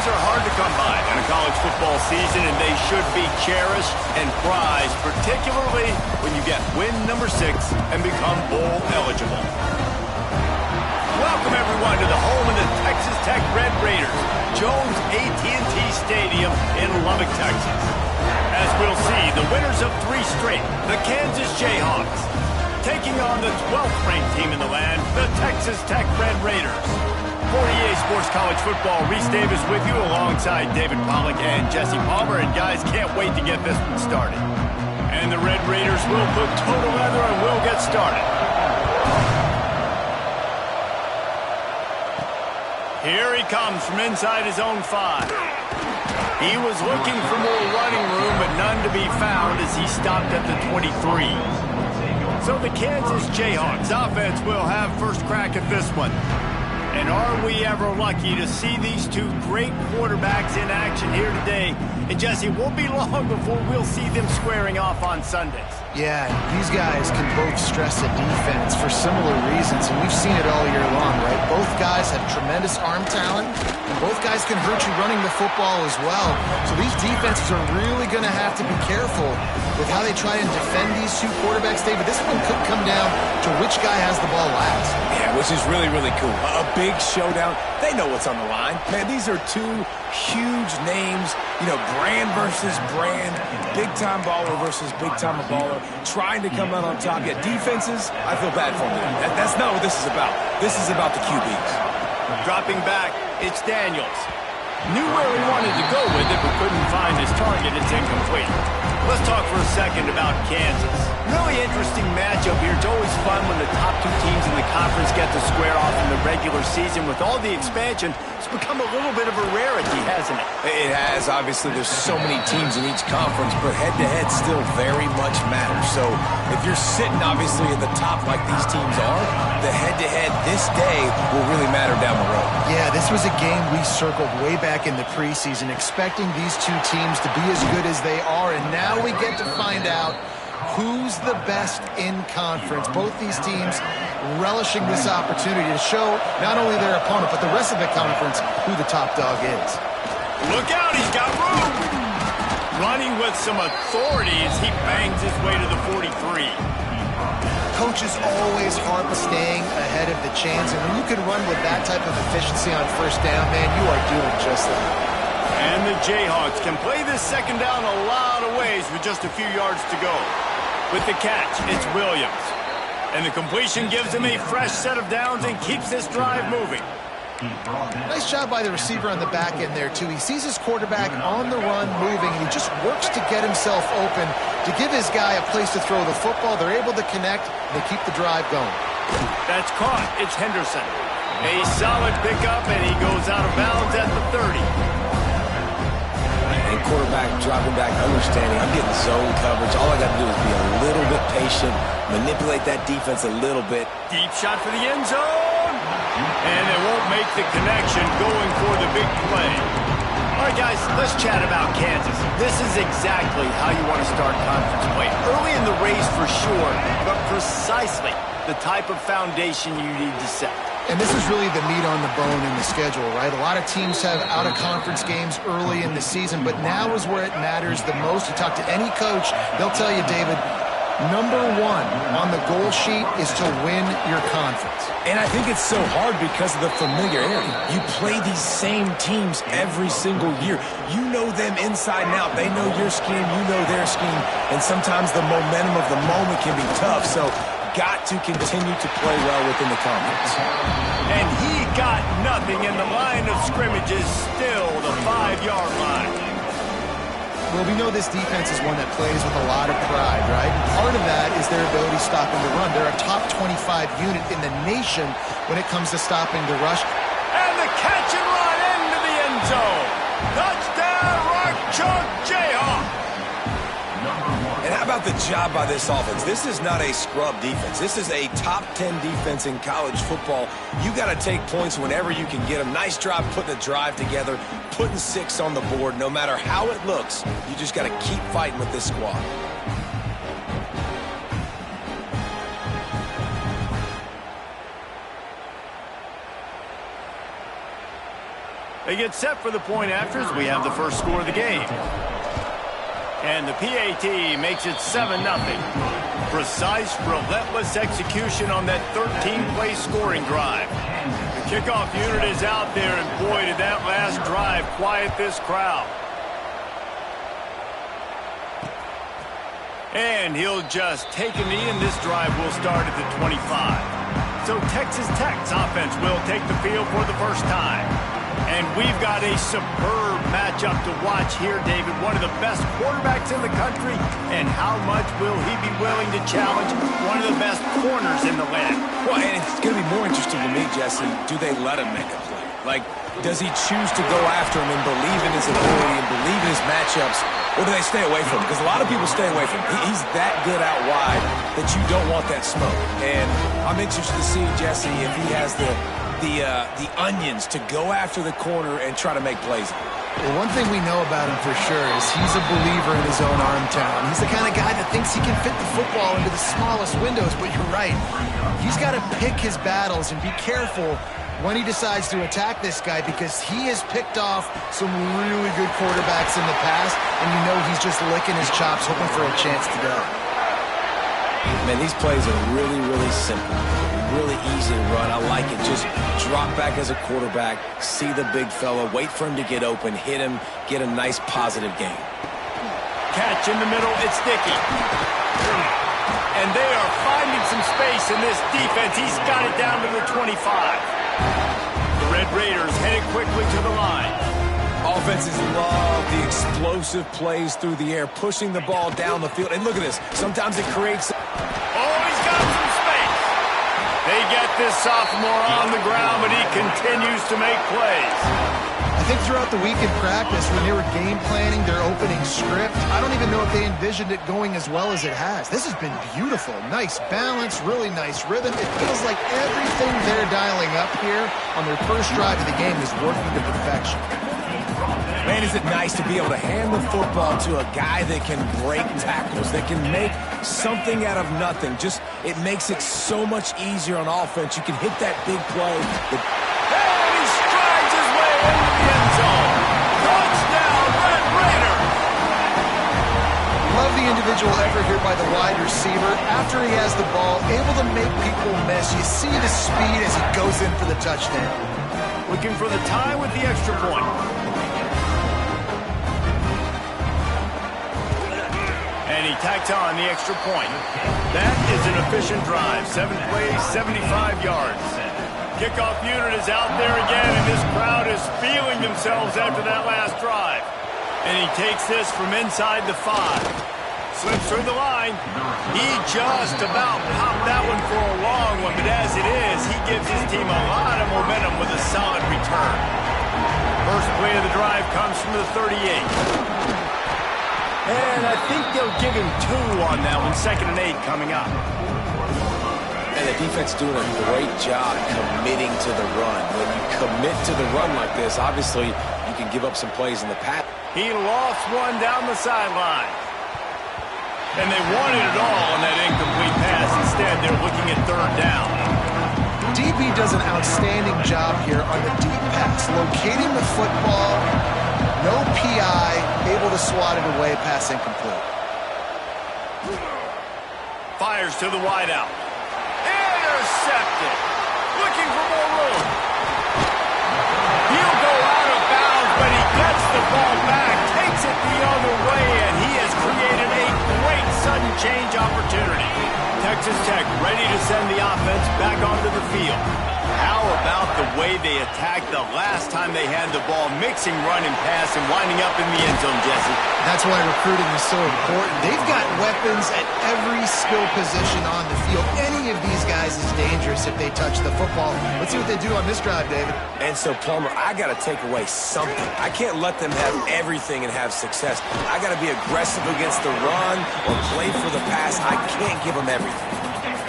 are hard to come by in a college football season, and they should be cherished and prized, particularly when you get win number 6 and become bowl eligible. Welcome, everyone, to the home of the Texas Tech Red Raiders, Jones AT&T Stadium in Lubbock, Texas. As we'll see, the winners of 3 straight, the Kansas Jayhawks, taking on the 12th-ranked team in the land, the Texas Tech Red Raiders. For EA Sports College Football, Reese Davis with you alongside David Pollack and Jesse Palmer. And guys, can't wait to get this one started. And the Red Raiders will put total leather and we'll get started. Here he comes from inside his own 5. He was looking for more running room, but none to be found as he stopped at the 23. So the Kansas Jayhawks offense will have first crack at this one. And are we ever lucky to see these 2 great quarterbacks in action here today? And Jesse, it won't be long before we'll see them squaring off on Sundays. Yeah, these guys can both stress a defense for similar reasons, and we've seen it all year long, right? Both guys have tremendous arm talent, and both guys can hurt you running the football as well. So these defenses are really going to have to be careful with how they try and defend these 2 quarterbacks. David, this one could come down to which guy has the ball last. Yeah, which is really, really cool. A big showdown. They know what's on the line. Man, these are 2 huge names, you know, brand versus brand, big-time baller versus big-time baller, trying to come out on top. Yeah, defenses, I feel bad for them. That's not what this is about. This is about the QBs. Dropping back, it's Daniels. Knew where he wanted to go with it, but couldn't find his target. It's incomplete. Let's talk for a second about Kansas. Really interesting matchup here. It's always fun when the top 2 teams in the conference get to square off in the regular season. With all the expansion, it's become a little bit of a rarity, hasn't it? It has. Obviously, there's so many teams in each conference, but head-to-head still very much matters. So if you're sitting, obviously, at the top like these teams are, the head-to-head this day will really matter down the road. Yeah, this was a game we circled way back in the preseason, expecting these 2 teams to be as good as they are, and now we get to find out who's the best in conference. Both these teams relishing this opportunity to show not only their opponent, but the rest of the conference who the top dog is. Look out, he's got room! Running with some authority as he bangs his way to the 43. Coaches always harp staying ahead of the chains, and when you can run with that type of efficiency on first down, man, you are doing just that. And the Jayhawks can play this second down a lot of ways with just a few yards to go. With the catch, it's Williams. And the completion gives him a fresh set of downs and keeps this drive moving. Nice job by the receiver on the back end there, too. He sees his quarterback on the run moving, and he just works to get himself open to give his guy a place to throw the football. They're able to connect, and they keep the drive going. That's caught. It's Henderson. A solid pickup, and he goes out of bounds at the 30. And quarterback dropping back, understanding I'm getting zone coverage. All I got to do is be a little bit patient, manipulate that defense a little bit. Deep shot for the end zone. And they won't make the connection, going for the big play. All right, guys, let's chat about Kansas. This is exactly how you want to start conference play. Early in the race for sure, but precisely the type of foundation you need to set. And this is really the meat on the bone in the schedule, right? A lot of teams have out-of-conference games early in the season, but now is where it matters the most. You talk to any coach, they'll tell you, David, number 1 on the goal sheet is to win your conference. And I think it's so hard because of the familiarity. You play these same teams every single year. You know them inside and out. They know your scheme, you know their scheme, and sometimes the momentum of the moment can be tough. So got to continue to play well within the conference. And he got nothing, and the line of scrimmage is still the 5-yard line. Well, we know this defense is one that plays with a lot of pride, right? Part of that is their ability stopping the run. They're a top 25 unit in the nation when it comes to stopping the rush. And the catch and run into the end zone. Touchdown, Rock Chalk Jayhawk. And how about the job by this offense? This is not a scrub defense. This is a top 10 defense in college football. You got to take points whenever you can get them. Nice job putting a drive together, putting 6 on the board. No matter how it looks, you just got to keep fighting with this squad. They get set for the point afters. We have the first score of the game. And the PAT makes it 7-0. Precise, relentless execution on that 13-play scoring drive. The kickoff unit is out there, and boy, did that last drive quiet this crowd. And he'll just take a knee, and this drive will start at the 25. So Texas Tech's offense will take the field for the first time. And we've got a superb matchup to watch here, David. One of the best quarterbacks in the country. And how much will he be willing to challenge one of the best corners in the land? Well, and it's going to be more interesting to me, Jesse, do they let him make a play? Like, does he choose to go after him and believe in his ability and believe in his matchups, or do they stay away from him? Because a lot of people stay away from him. He's that good out wide that you don't want that smoke. And I'm interested to see, Jesse, if he has the onions to go after the corner and try to make plays. Well, one thing we know about him for sure is he's a believer in his own arm talent. He's the kind of guy that thinks he can fit the football into the smallest windows, but you're right. He's got to pick his battles and be careful when he decides to attack this guy, because he has picked off some really good quarterbacks in the past, and you know he's just licking his chops hoping for a chance to go. Man, these plays are really, really simple. Really easy to run. I like it. Just drop back as a quarterback, see the big fella, wait for him to get open, hit him, get a nice positive gain. Catch in the middle, it's Dickey. And they are finding some space in this defense. He's got it down to the 25. The Red Raiders headed quickly to the line. Offenses love the explosive plays through the air, pushing the ball down the field. And look at this. Sometimes it creates... Oh, he's got some space. They get this sophomore on the ground, but he continues to make plays. I think throughout the week in practice, when they were game planning their opening script, I don't even know if they envisioned it going as well as it has. This has been beautiful. Nice balance, really nice rhythm. It feels like everything they're dialing up here on their first drive of the game is working to perfection. Man, is it nice to be able to hand the football to a guy that can break tackles, that can make something out of nothing. Just, it makes it so much easier on offense. You can hit that big play. And he strides his way into the end zone. Touchdown, Red Raider. Love the individual effort here by the wide receiver. After he has the ball, able to make people miss. You see the speed as he goes in for the touchdown. Looking for the tie with the extra point. And he tacked on the extra point. That is an efficient drive. 7 plays, 75 yards. Kickoff unit is out there again, and this crowd is feeling themselves after that last drive. And he takes this from inside the 5. Slips through the line. He just about popped that one for a long one, but as it is, he gives his team a lot of momentum with a solid return. First play of the drive comes from the 38. And I think they'll give him 2 on that one. 2nd and 8 coming up. And the defense doing a great job committing to the run. When you commit to the run like this, obviously you can give up some plays in the pass. He lost one down the sideline. And they wanted it all on that incomplete pass. Instead, they're looking at 3rd down. DB does an outstanding job here on the deep pass, locating the football. No PI, able to swat it away, pass incomplete. Fires to the wideout. Intercepted. Looking for more room. He'll go out of bounds, but he gets the ball back, takes it the other way, and he has created a great sudden change opportunity. Texas Tech ready to send the offense back onto the field. How about the way they attacked the last time they had the ball, mixing run and pass and winding up in the end zone, Jesse? That's why recruiting is so important. They've got weapons at every skill position on the field. Any of these guys is dangerous if they touch the football. Let's see what they do on this drive, David. And so, Palmer, I got to take away something. I can't let them have everything and have success. I got to be aggressive against the run or play for the pass. I can't give them everything.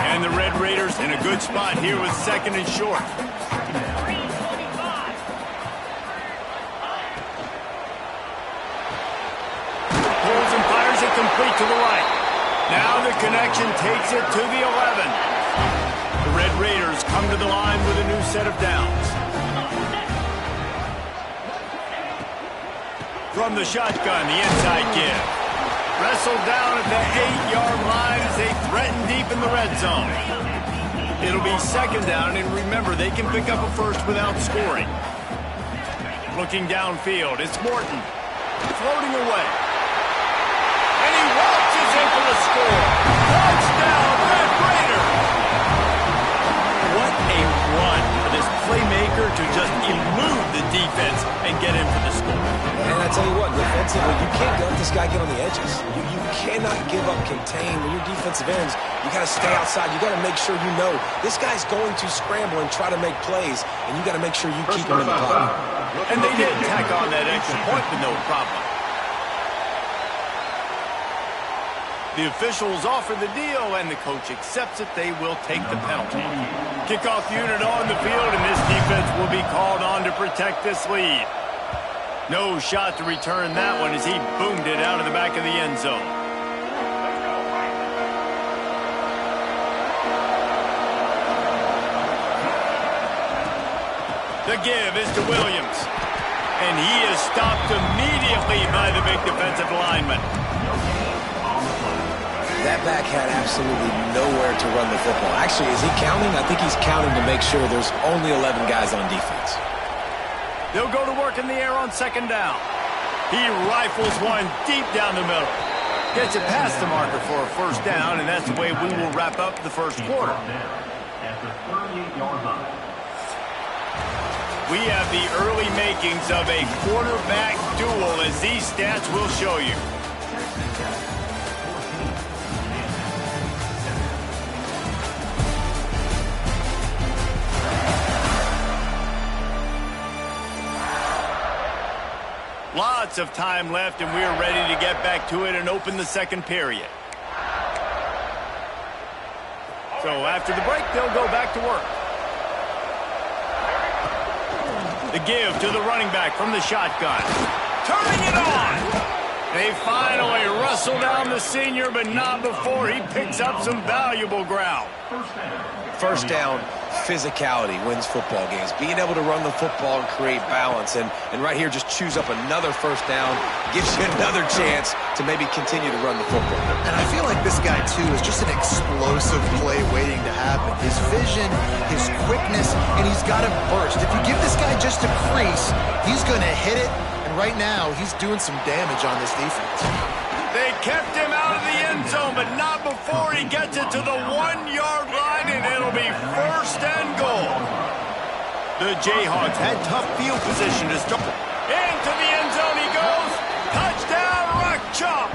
And the Red Raiders in a good spot here with second and short. Pulls and fires it complete to the right. Now the connection takes it to the 11. The Red Raiders come to the line with a new set of downs. From the shotgun, the inside give. Wrestled down at the 8-yard line as they threaten deep in the red zone. It'll be second down, and remember, they can pick up a first without scoring. Looking downfield, it's Morton. Floating away. And he launches in for the score. Touchdown, Red Raiders! What a run for this playmaker to just elude the defense and get in for the score. And I tell you what, defensively, you can't let this guy get on the edges. You cannot give up contain. When your defensive ends, you got to stay outside. You got to make sure you know this guy's going to scramble and try to make plays, and you got to make sure you keep him in the pocket. And they did tack on that extra point with no problem. The officials offer the deal, and the coach accepts it. They will take the penalty. Kickoff unit on the field, and this defense will be called on to protect this lead. No shot to return that one as he boomed it out of the back of the end zone. The give is to Williams. And he is stopped immediately by the big defensive lineman. That back had absolutely nowhere to run the football. Actually, is he counting? I think he's counting to make sure there's only 11 guys on defense. They'll go to work in the air on second down. He rifles one deep down the middle. Gets it past the marker for a first down, and that's the way we will wrap up the first quarter. We have the early makings of a quarterback duel, as these stats will show you. Lots of time left, and we're ready to get back to it and open the second period. So after the break, they'll go back to work. The give to the running back from the shotgun. Turning it on! They finally wrestle down the senior, but not before he picks up some valuable ground. First down, physicality wins football games. Being able to run the football and create balance. And right here, just choose up another first down. Gives you another chance to maybe continue to run the football. And I feel like this guy, too, is just an explosive play waiting to happen. His vision, his quickness, and he's got a burst. If you give this guy just a crease, he's going to hit it. And right now, he's doing some damage on this defense. They kept him out of the end zone, but not before he gets it to the 1-yard line, and it'll be first and goal. The Jayhawks had tough field position to start. Into the end zone he goes. Touchdown, Rock Chalk.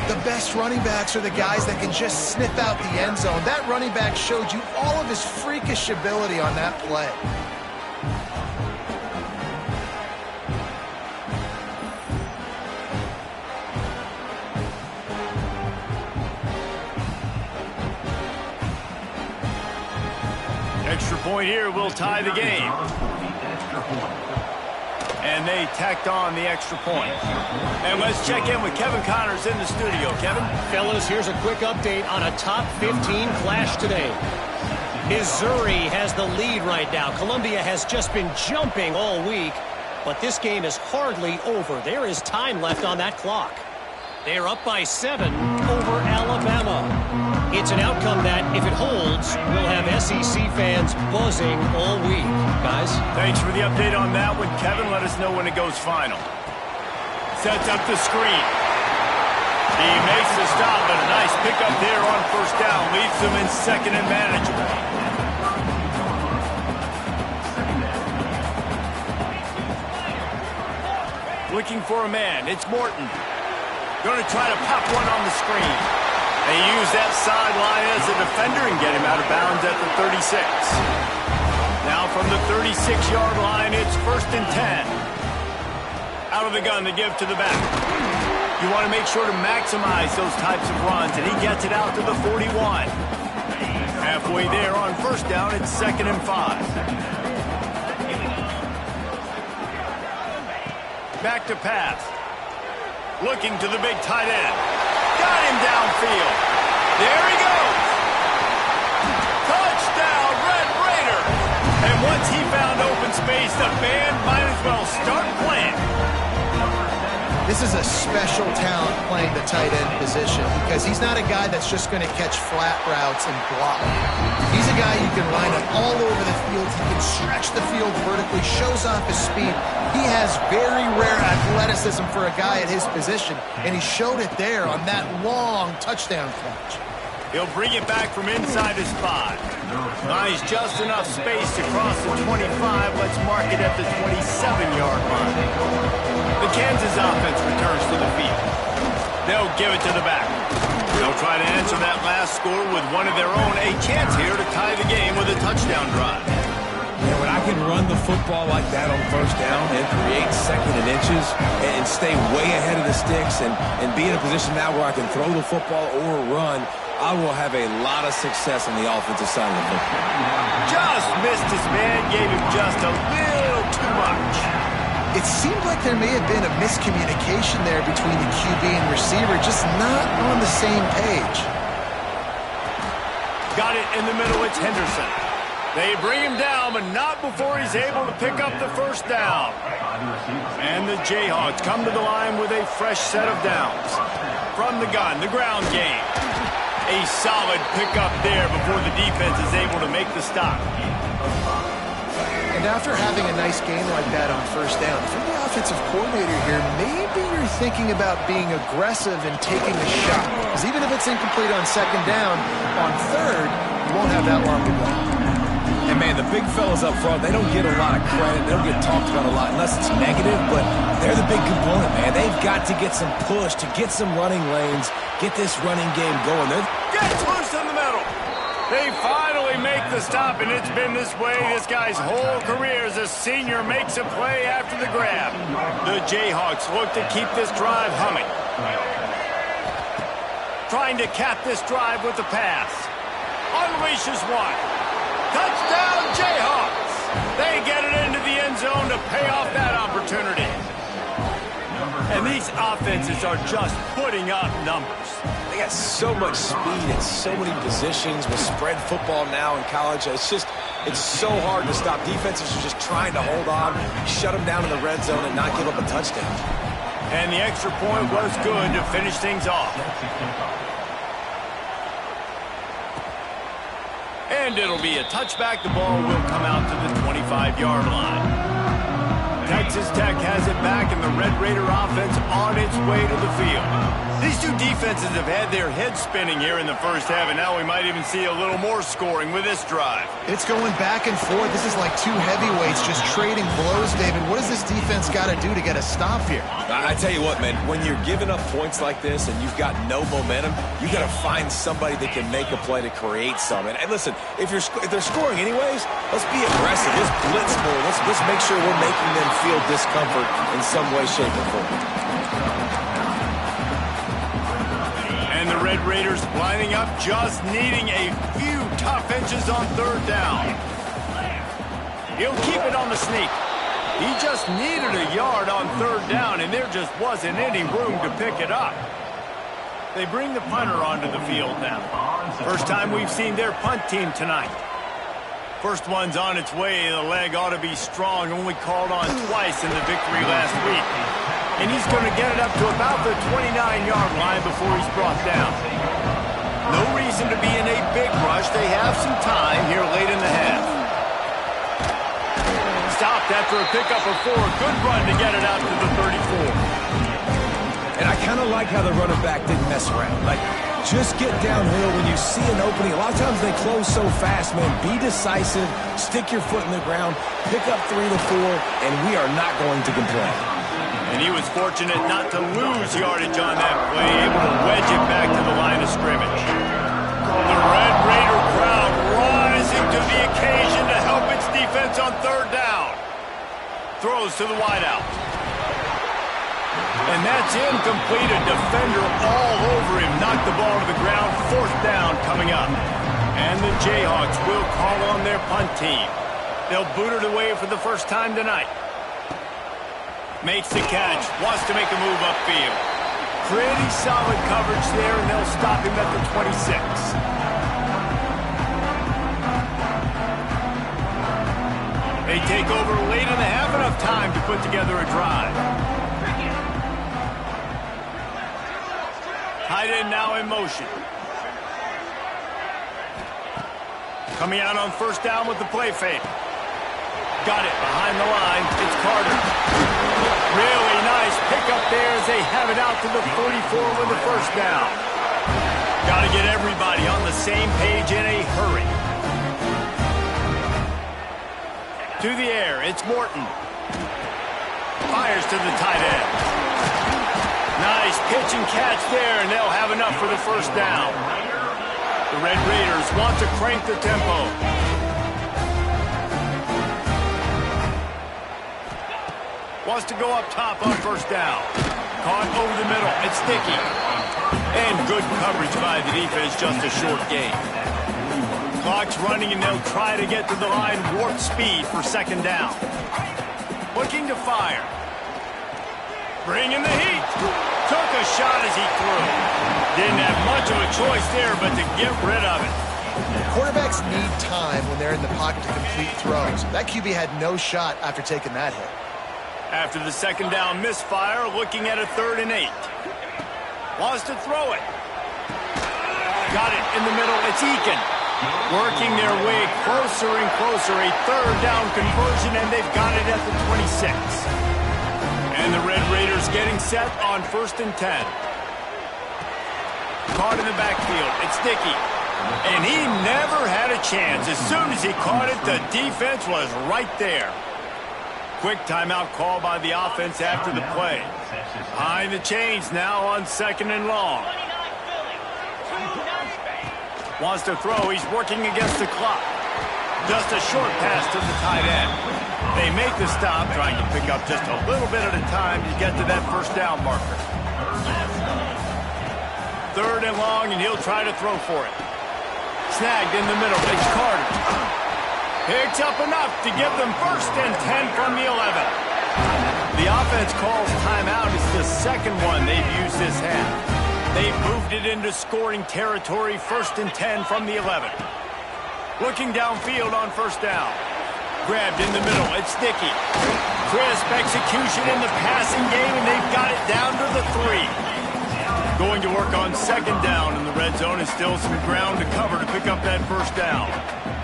The best running backs are the guys that can just sniff out the end zone. That running back showed you all of his freakish ability on that play. Extra point here will tie the game. And they tacked on the extra point. And let's check in with Kevin Connors in the studio. Kevin? Fellas, here's a quick update on a top 15 clash today. Missouri has the lead right now. Columbia has just been jumping all week, but this game is hardly over. There is time left on that clock. They're up by 7 over Alabama. It's an outcome that, if it holds, will have SEC fans buzzing all week. Guys? Thanks for the update on that one, Kevin. Let us know when it goes final. Sets up the screen. He makes the stop, but a nice pickup there on first down. Leaves them in second and manageable. Looking for a man. It's Morton. Going to try to pop one on the screen. They use that sideline as a defender and get him out of bounds at the 36. Now from the 36-yard line, it's 1st and 10. Out of the gun to give to the back. You want to make sure to maximize those types of runs, and he gets it out to the 41. Halfway there on 1st down, it's 2nd and 5. Back to pass. Looking to the big tight end. Got him downfield. There he goes. Touchdown, Red Raider. And once he found open space, the band might as well start playing. This is a special talent playing the tight end position because he's not a guy that's just going to catch flat routes and block. He's a guy you can line up all over the field. He can stretch the field vertically, shows off his speed. He has very rare athleticism for a guy at his position, and he showed it there on that long touchdown catch. He'll bring it back from inside his 5. Nice, just enough space to cross the 25. Let's mark it at the 27-yard line. The Kansas offense returns to the field. They'll give it to the back. They'll try to answer that last score with one of their own. A chance here to tie the game with a touchdown drive. Yeah, when I can run the football like that on 1st down and create 2nd and inches and stay way ahead of the sticks and be in a position now where I can throw the football or run, I will have a lot of success on the offensive side of the football. Just missed his man, gave him just a little too much. It seemed like there may have been a miscommunication there between the QB and receiver, just not on the same page. Got it in the middle, it's Henderson. They bring him down, but not before he's able to pick up the 1st down. And the Jayhawks come to the line with a fresh set of downs. From the gun, the ground game. A solid pickup there before the defense is able to make the stop. And after having a nice game like that on 1st down, from the offensive coordinator here, maybe you're thinking about being aggressive and taking a shot. Because even if it's incomplete on 2nd down, on 3rd, you won't have that long to go. And, man, the big fellas up front, they don't get a lot of credit. They don't get talked about a lot unless it's negative, but they're the big component, man. They've got to get some push, to get some running lanes, get this running game going. Gets loose in the middle. They finally make the stop, and it's been this way this guy's whole career as a senior makes a play after the grab. The Jayhawks look to keep this drive humming. Trying to cap this drive with the pass. Unleashes one. Touchdown, Jayhawks! They get it into the end zone to pay off that opportunity. And these offenses are just putting up numbers. They got so much speed and so many positions with spread football now in college. It's so hard to stop. Defenses are just trying to hold on, shut them down in the red zone, and not give up a touchdown. And the extra point was good to finish things off. And it'll be a touchback. The ball will come out to the 25-yard line. Texas Tech has it back, and the Red Raider offense on its way to the field. These two defenses have had their heads spinning here in the 1st half, and now we might even see a little more scoring with this drive. It's going back and forth. This is like two heavyweights just trading blows, David. What does this defense got to do to get a stop here? I tell you what, man, when you're giving up points like this and you've got no momentum, you got to find somebody that can make a play to create some. And listen, if they're scoring anyways, let's be aggressive. Let's blitz more. Let's make sure we're making them feel discomfort in some way, shape, or form. And the Red Raiders lining up, just needing a few tough inches on 3rd down. He'll keep it on the sneak. He just needed a yard on 3rd down, and there just wasn't any room to pick it up. They bring the punter onto the field now. First time we've seen their punt team tonight. First one's on its way. The leg ought to be strong. Only called on twice in the victory last week. And he's going to get it up to about the 29-yard line before he's brought down. No reason to be in a big rush. They have some time here late in the half. Stopped after a pickup of 4. Good run to get it out to the 34. And I kind of like how the running back didn't mess around. Like, just get downhill when you see an opening. A lot of times they close so fast, man. Be decisive, stick your foot in the ground, pick up 3 to 4, and we are not going to complain. And he was fortunate not to lose yardage on that play, able to wedge it back to the line of scrimmage. The Red Raider crowd rising to the occasion to help its defense on third down. Throws to the wideout. And that's incomplete. A defender all over him. Knocked the ball to the ground. Fourth down coming up. And the Jayhawks will call on their punt team. They'll boot it away for the first time tonight. Makes the catch. Wants to make a move upfield. Pretty solid coverage there, and they'll stop him at the 26. They take over late in the half, enough time to put together a drive. Tight end now in motion. Coming out on first down with the play fake. Got it behind the line. It's Carter. Really nice pickup there as they have it out to the 44 with the first down. Got to get everybody on the same page in a hurry. To the air, it's Morton. Fires to the tight end. Nice pitch and catch there, and they'll have enough for the first down. The Red Raiders want to crank the tempo. Wants to go up top on first down. Caught over the middle. It's Sticky. And good coverage by the defense, just a short gain. Clock's running, and they'll try to get to the line warp speed for second down. Looking to fire. Bringing the heat. Took a shot as he threw. Didn't have much of a choice there, but to get rid of it. Quarterbacks need time when they're in the pocket to complete throws. That QB had no shot after taking that hit. After the second down misfire, looking at a 3rd and 8. Wants to throw it. Got it in the middle. It's Eakin. Working their way closer and closer. A 3rd down conversion, and they've got it at the 26. And the Red Raiders getting set on 1st and 10. Caught in the backfield. It's Dickey. And he never had a chance. As soon as he caught it, the defense was right there. Quick timeout call by the offense after the play. Behind the chains now on 2nd and long. Wants to throw. He's working against the clock. Just a short pass to the tight end. They make the stop, trying to pick up just a little bit at a time to get to that first down marker. 3rd and long, and he'll try to throw for it. Snagged in the middle. It's Carter. Picks up enough to give them 1st and 10 from the 11. The offense calls timeout. It's the second one they've used this half. They've moved it into scoring territory. 1st and 10 from the 11. Looking downfield on first down. Grabbed in the middle. It's Sticky. Crisp execution in the passing game, and they've got it down to the 3. Going to work on 2nd down in the red zone, and still some ground to cover to pick up that first down.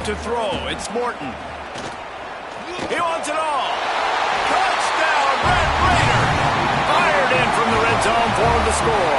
To throw, it's Morton. He wants it all. Touchdown, Red Raider. Fired in from the red zone for the score.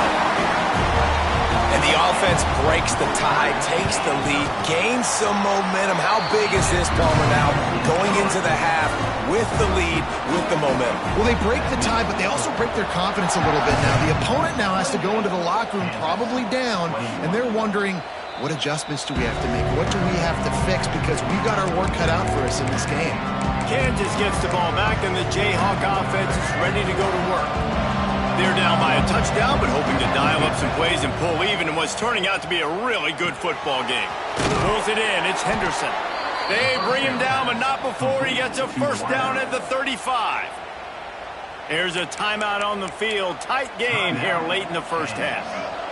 And the offense breaks the tie, takes the lead, gains some momentum. How big is this, Palmer, now? Going into the half with the lead, with the momentum. Well, they break the tie, but they also break their confidence a little bit now. The opponent now has to go into the locker room probably down, and they're wondering, what adjustments do we have to make? What do we have to fix? Because we've got our work cut out for us in this game. Kansas gets the ball back, and the Jayhawk offense is ready to go to work. They're down by a touchdown, but hoping to dial up some plays and pull even in what's turning out to be a really good football game. Pulls it in. It's Henderson. They bring him down, but not before he gets a first down at the 35. Here's a timeout on the field. Tight game here late in the first half.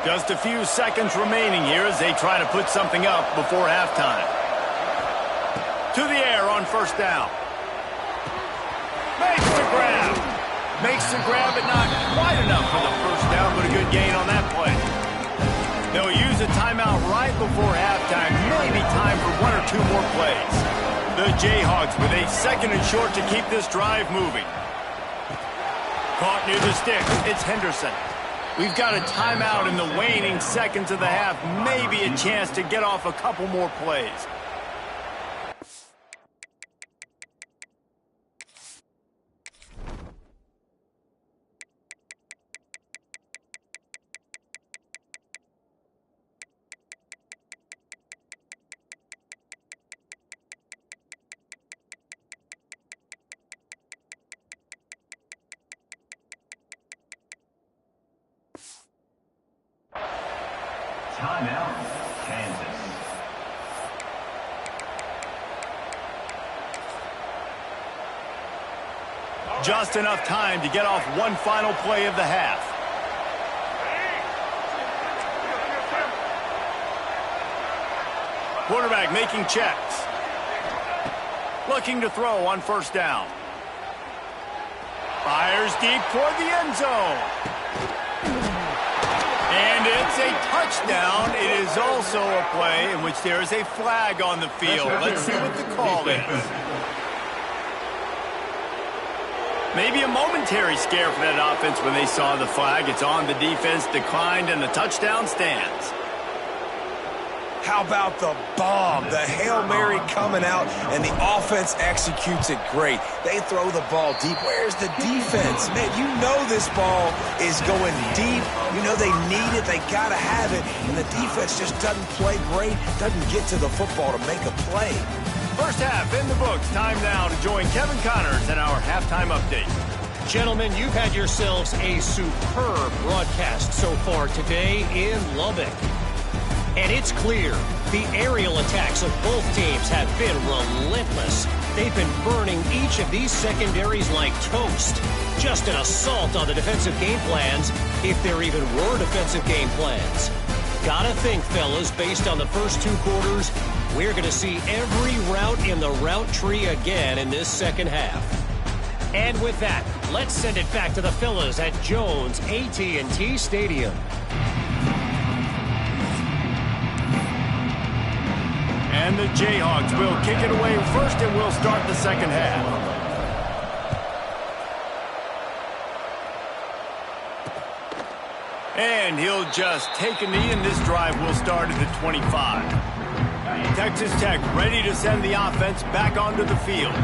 Just a few seconds remaining here as they try to put something up before halftime. To the air on first down. Makes the grab. Makes the grab, but not quite enough for the first down, but a good gain on that play. They'll use a timeout right before halftime. Maybe time for 1 or 2 more plays. The Jayhawks with a 2nd and short to keep this drive moving. Caught near the stick. It's Henderson. We've got a timeout in the waning seconds of the half. Maybe a chance to get off a couple more plays. Timeout, Kansas. Just enough time to get off one final play of the half. Quarterback making checks. Looking to throw on first down. Fires deep toward the end zone. And it's a touchdown. It is also a play in which there is a flag on the field. Let's see what the call is. Maybe a momentary scare for that offense when they saw the flag. It's on, the defense declined, and the touchdown stands. How about the bomb? The Hail Mary coming out, and the offense executes it great. They throw the ball deep. Where's the defense? Man, you know this ball is going deep. You know they need it. They got to have it. And the defense just doesn't play great, doesn't get to the football to make a play. First half in the books. Time now to join Kevin Connors in our halftime update. Gentlemen, you've had yourselves a superb broadcast so far today in Lubbock. And it's clear the aerial attacks of both teams have been relentless. They've been burning each of these secondaries like toast. Just an assault on the defensive game plans, if there even were defensive game plans. Gotta think, fellas, based on the first two quarters, we're going to see every route in the route tree again in this second half. And with that, let's send it back to the fellas at Jones AT&T Stadium. And the Jayhawks will kick it away first, and we'll start the second half. And he'll just take a knee, and this drive will start at the 25. Texas Tech ready to send the offense back onto the field.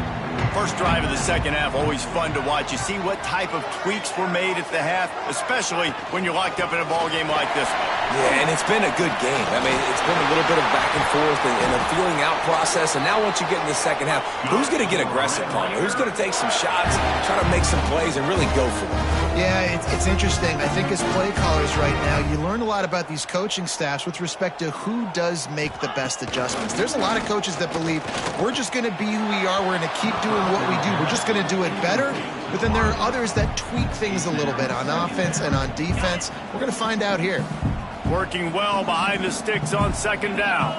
First drive of the second half, always fun to watch. You see what type of tweaks were made at the half, especially when you're locked up in a ball game like this one. Yeah, and it's been a good game. I mean, it's been a little bit of back and forth and a feeling out process. And now once you get in the second half, who's going to get aggressive, Palmer? Who's going to take some shots, try to make some plays, and really go for it? Yeah, it's interesting. I think as play callers right now, you learn a lot about these coaching staffs with respect to who does make the best adjustments. There's a lot of coaches that believe we're just going to be who we are. We're going to keep doing what we do. We're just going to do it better. But then there are others that tweak things a little bit on offense and on defense. We're going to find out here. Working well behind the sticks on second down.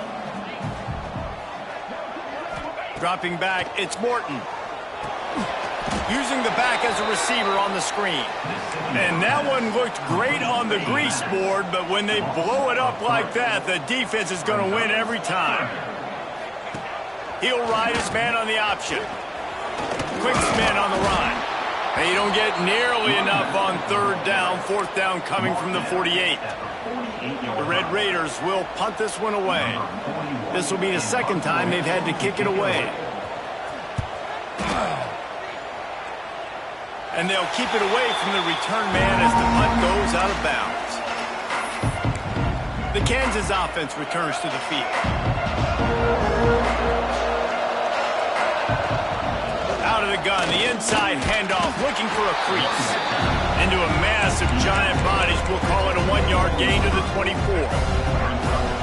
Dropping back, it's Morton. Using the back as a receiver on the screen. And that one looked great on the grease board, but when they blow it up like that, the defense is going to win every time. He'll ride his man on the option. Quick spin on the run. And you don't get nearly enough on third down. Fourth down coming from the 48. The Red Raiders will punt this one away. This will be the second time they've had to kick it away. And they'll keep it away from the return man as the punt goes out of bounds. The Kansas offense returns to the field. Out of the gun, the inside handoff, looking for a crease. Into a massive giant bodies, we'll call it a 1-yard gain to the 24.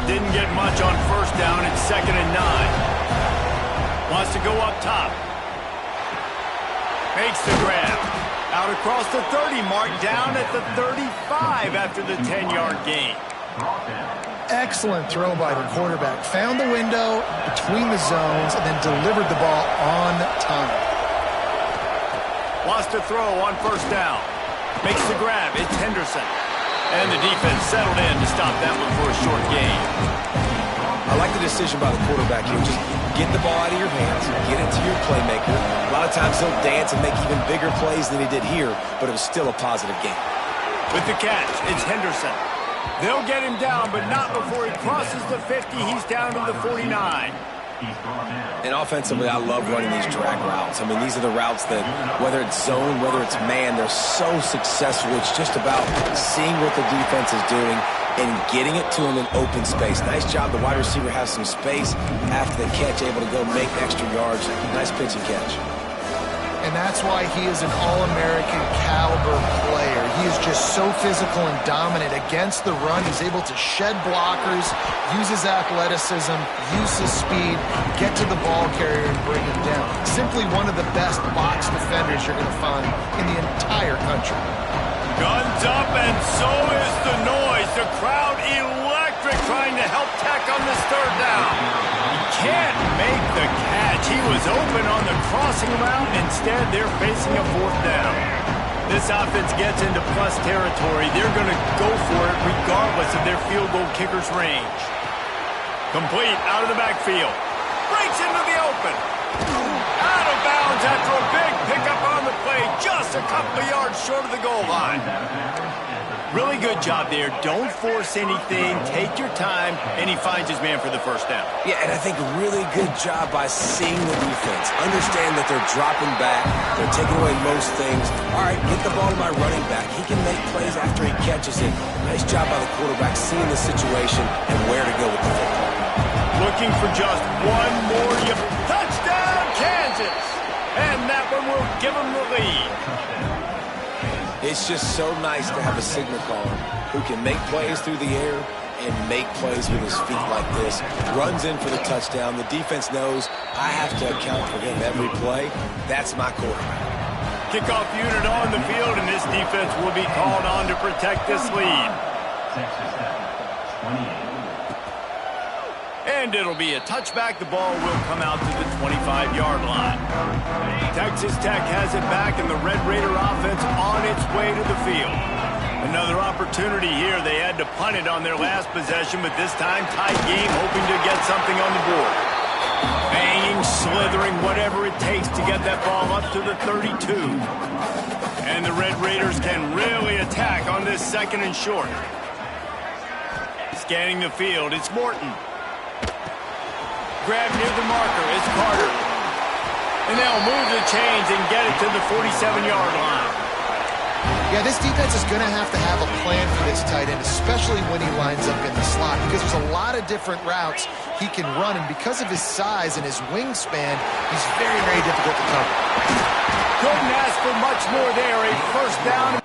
Didn't get much on first down, it's 2nd and 9. Wants to go up top. Makes the grab. Out across the 30 mark, down at the 35 after the 10-yard gain. Excellent throw by the quarterback. Found the window between the zones and then delivered the ball on time. Wants to throw on first down. Makes the grab. It's Henderson. And the defense settled in to stop that one for a short gain. I like the decision by the quarterback here. Just get the ball out of your hands, get it to your playmaker. A lot of times he'll dance and make even bigger plays than he did here, but it was still a positive game. With the catch, it's Henderson. They'll get him down, but not before he crosses the 50. He's down to the 49. And offensively, I love running these drag routes. I mean, these are the routes that, whether it's zone, whether it's man, they're so successful. It's just about seeing what the defense is doing and getting it to him in open space. Nice job. The wide receiver has some space after the catch, able to go make extra yards. Nice pitch and catch. and that's why he is an All-American caliber player. He is just so physical and dominant against the run. He's able to shed blockers, use his athleticism, use his speed, get to the ball carrier and bring him down. Simply one of the best box defenders you're going to find in the entire country. Guns up, and so is the noise. The crowd electric, trying to help Tech on this third down. He can't make the catch. He was open on the crossing route. Instead, they're facing a fourth down. This offense gets into plus territory. They're going to go for it regardless of their field goal kicker's range. Complete out of the backfield. Breaks into the open. Out of bounds after a big pickup on the play. Just a couple of yards short of the goal line. Really good job there. Don't force anything. Take your time, and he finds his man for the first down. Yeah, and I think really good job by seeing the defense. Understand that they're dropping back. They're taking away most things. All right, get the ball to my running back. He can make plays after he catches it. Nice job by the quarterback seeing the situation and where to go with the football. Looking for just one more. Touchdown, Kansas! And that one will give them the lead. It's just so nice to have a signal caller who can make plays through the air and make plays with his feet like this. Runs in for the touchdown. The defense knows I have to account for him every play. That's my quarterback. Kickoff unit on the field, and this defense will be called on to protect this lead. And it'll be a touchback. The ball will come out to the 25-yard line. Texas Tech has it back, and the Red Raider offense on its way to the field. Another opportunity here. They had to punt it on their last possession, but this time tight game, hoping to get something on the board. Banging, slithering, whatever it takes to get that ball up to the 32. And the Red Raiders can really attack on this second and short. Scanning the field, it's Morton. Grab near the marker, it's Carter. And they'll move the chains and get it to the 47-yard line. Yeah, this defense is going to have a plan for this tight end, especially when he lines up in the slot, because there's a lot of different routes he can run, and because of his size and his wingspan, he's very, very difficult to cover. Couldn't ask for much more there. A first down.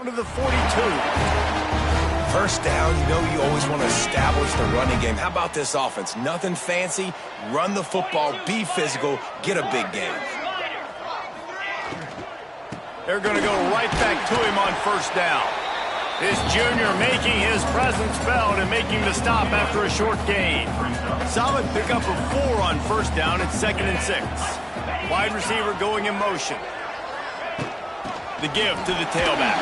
To the 42. First down, you know you always want to establish the running game. How about this offense? Nothing fancy. Run the football, be physical, get a big gain. They're going to go right back to him on first down. This junior making his presence felt and making the stop after a short gain. Solid pickup of 4 on first down. It's 2nd and 6. Wide receiver going in motion. The give to the tailback.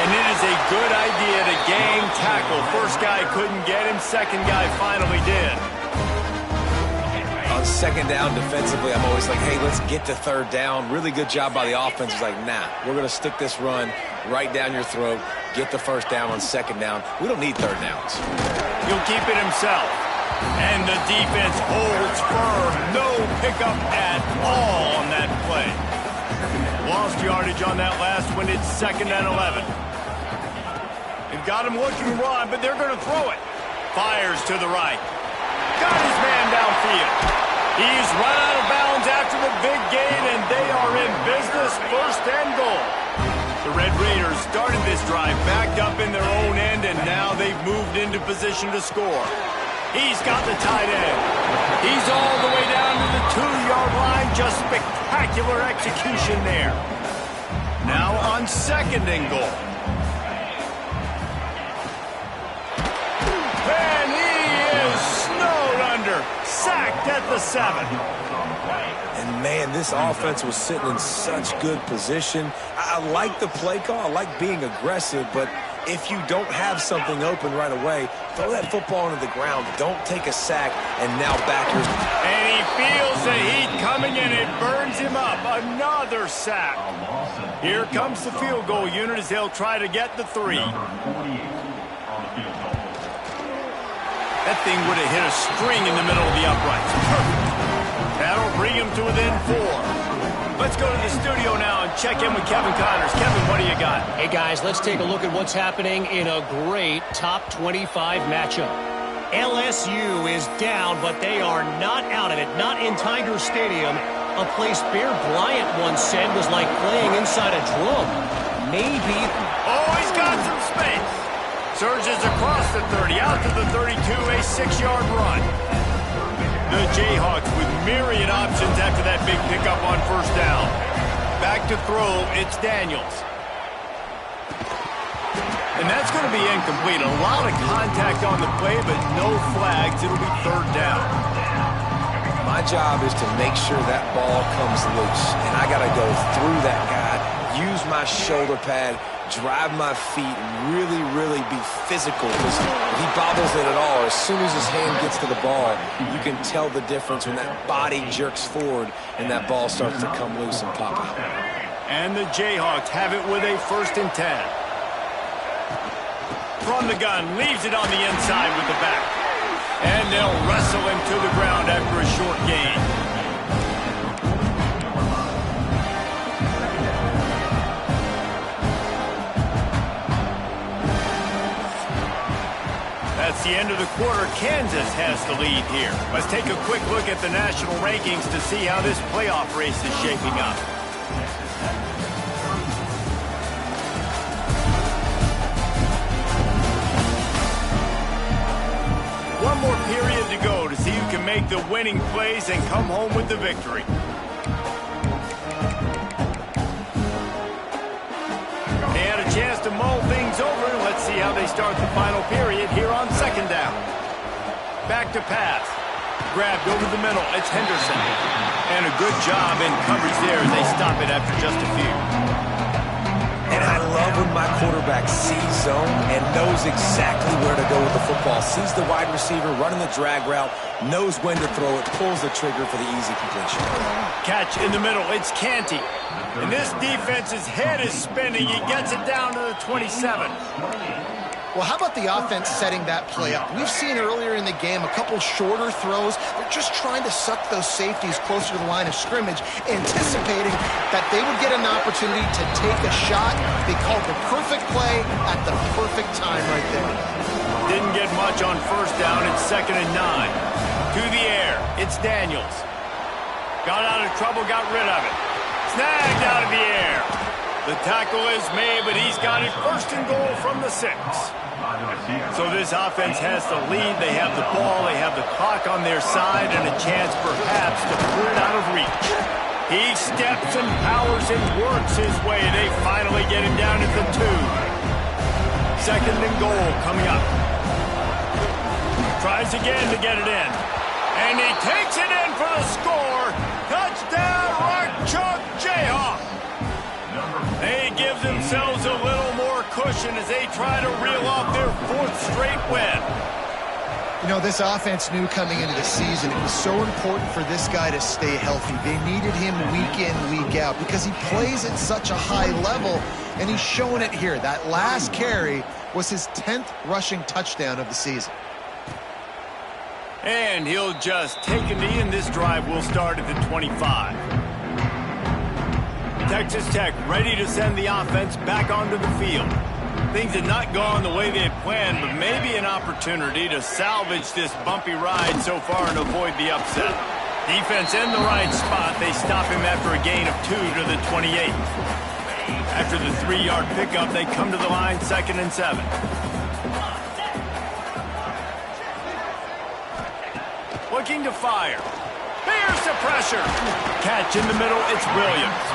And it is a good idea to gang tackle. First guy couldn't get him. Second guy finally did. on second down defensively, I'm always like, hey, let's get to third down. Really good job by the offense. It's like, nah, we're going to stick this run right down your throat, get the first down on second down. We don't need third downs. He'll keep it himself. And the defense holds firm. No pickup at all on that play. Lost yardage on that last one. It's 2nd and 11. They've got him looking to run, but they're going to throw it. Fires to the right. Got his man downfield. He's run out of bounds after the big gain, and they are in business. 1st and goal. The Red Raiders started this drive backed up in their own end, and now they've moved into position to score. He's got the tight end. He's all the way down to the 2-yard line. Just spectacular execution there. Now on 2nd and goal. And he is snowed under. Sacked at the 7. And, man, this offense was sitting in such good position. I like the play call. I like being aggressive, but if you don't have something open right away, throw that football into the ground. Don't take a sack, and now back your... And he feels the heat coming, and it burns him up. Another sack. Here comes the field goal unit as they'll try to get the 3. That thing would have hit a string in the middle of the uprights. Perfect. That'll bring him to within 4. Let's go to the studio now and check in with Kevin Connors. Kevin, what do you got? Hey, guys, let's take a look at what's happening in a great top 25 matchup. LSU is down, but they are not out of it. Not in Tiger Stadium, a place Bear Bryant once said was like playing inside a drum. Maybe... Oh, he's got some space. Surges across the 30, out to the 32, a 6-yard run. The Jayhawks with myriad options after that big pickup on 1st down. Back to throw, it's Daniels. And that's going to be incomplete. A lot of contact on the play, but no flags. It'll be 3rd down. My job is to make sure that ball comes loose, and I got to go through that guy, use my shoulder pad, drive my feet, and really, really be physical. Because if he bobbles it at all, as soon as his hand gets to the ball, you can tell the difference when that body jerks forward and that ball starts to come loose and pop out. And the Jayhawks have it with a 1st and 10. From the gun, leaves it on the inside with the back. And they'll wrestle him to the ground after a short gain. That's the end of the quarter. Kansas has the lead here. Let's take a quick look at the national rankings to see how this playoff race is shaping up. One more period to go to see who can make the winning plays and come home with the victory. They had a chance to mull things over. Let's see how they start the final period here on 2nd down. Back to pass. Grabbed over the middle. It's Henderson. And a good job in coverage there as they stop it after just a few. And I love when my quarterback sees zone and knows exactly where to go with the football. Sees the wide receiver running the drag route, knows when to throw it, pulls the trigger for the easy completion. Catch in the middle. It's Canty. And this defense's head is spinning. He gets it down to the 27. Well, how about the offense setting that play up? We've seen earlier in the game a couple shorter throws. They're just trying to suck those safeties closer to the line of scrimmage, anticipating that they would get an opportunity to take a shot. They called the perfect play at the perfect time right there. Didn't get much on 1st down. It's 2nd and 9. To the air. It's Daniels. Got out of trouble, got rid of it. Snagged out of the air. The tackle is made, but he's got it 1st and goal from the 6. So this offense has the lead. They have the ball. They have the clock on their side and a chance perhaps to put it out of reach. He steps and powers and works his way. They finally get him down at the 2. 2nd and goal coming up. Tries again to get it in. And he takes it in for the score. Touchdown, Rock Chalk Jayhawk. They give themselves a little more cushion as they try to reel off their 4th straight win. You know, this offense knew coming into the season it was so important for this guy to stay healthy. They needed him week in, week out because he plays at such a high level, and he's showing it here. That last carry was his 10th rushing touchdown of the season. And he'll just take a knee, and this drive will start at the 25. Texas Tech ready to send the offense back onto the field. Things had not gone the way they had planned, but maybe an opportunity to salvage this bumpy ride so far and avoid the upset. Defense in the right spot. They stop him after a gain of 2 to the 28. After the 3-yard pickup, they come to the line, 2nd and 7. Looking to fire. Here's the pressure. Catch in the middle, it's Williams.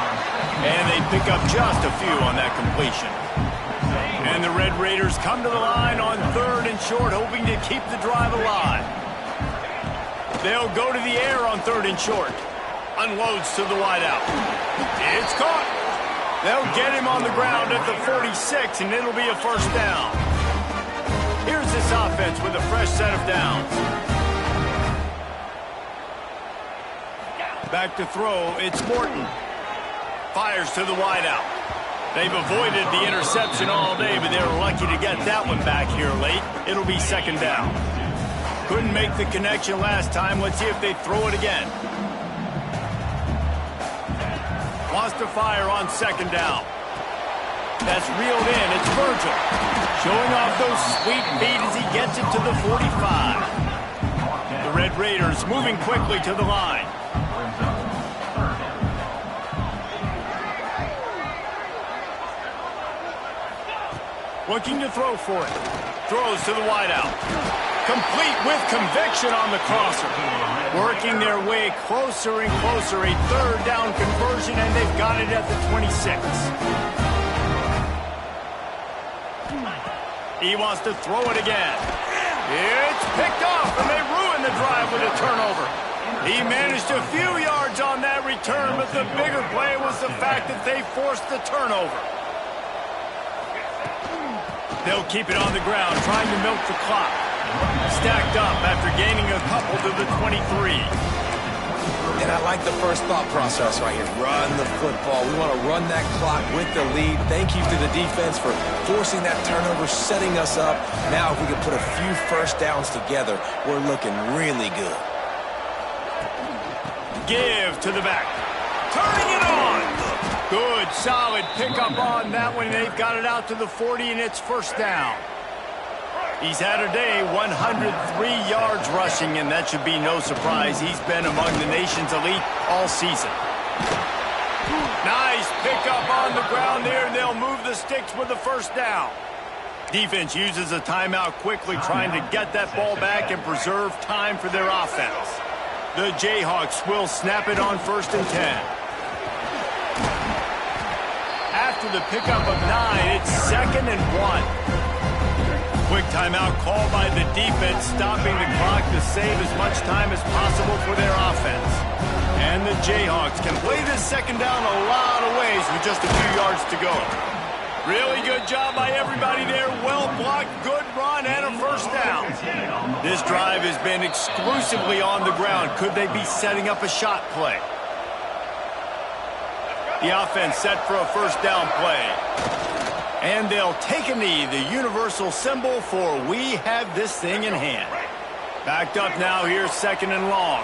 And they pick up just a few on that completion. And the Red Raiders come to the line on 3rd and short, hoping to keep the drive alive. They'll go to the air on 3rd and short. Unloads to the wideout. It's caught. They'll get him on the ground at the 46, and it'll be a 1st down. Here's this offense with a fresh set of downs. Back to throw, it's Morton. Fires to the wideout. They've avoided the interception all day, but they were lucky to get that one back here late. It'll be 2nd down. Couldn't make the connection last time. Let's see if they throw it again. Wants to fire on 2nd down. That's reeled in. It's Virgil. Showing off those sweet feet as he gets it to the 45. The Red Raiders moving quickly to the line. Looking to throw for it. Throws to the wideout. Complete with conviction on the crosser. Working their way closer and closer. A 3rd down conversion, and they've got it at the 26. He wants to throw it again. It's picked off, and they ruin the drive with a turnover. He managed a few yards on that return, but the bigger play was the fact that they forced the turnover. They'll keep it on the ground, trying to milk the clock. Stacked up after gaining a couple to the 23. And I like the first thought process right here. Run the football. We want to run that clock with the lead. Thank you to the defense for forcing that turnover, setting us up. Now if we can put a few 1st downs together, we're looking really good. Give to the back. Turning it on. Good, solid pickup on that one. They've got it out to the 40, and it's 1st down. He's had a day, 103 yards rushing, and that should be no surprise. He's been among the nation's elite all season. Nice pickup on the ground there, and they'll move the sticks with the 1st down. Defense uses a timeout quickly, trying to get that ball back and preserve time for their offense. The Jayhawks will snap it on 1st and 10. After the pickup of 9, it's 2nd and 1. Quick timeout called by the defense, stopping the clock to save as much time as possible for their offense. And the Jayhawks can play this 2nd down a lot of ways with just a few yards to go. Really good job by everybody there. Well blocked, good run, and a 1st down. This drive has been exclusively on the ground. Could they be setting up a shot play? The offense set for a 1st down play. And they'll take a knee, the universal symbol for we have this thing in hand. Backed up now here, 2nd and long.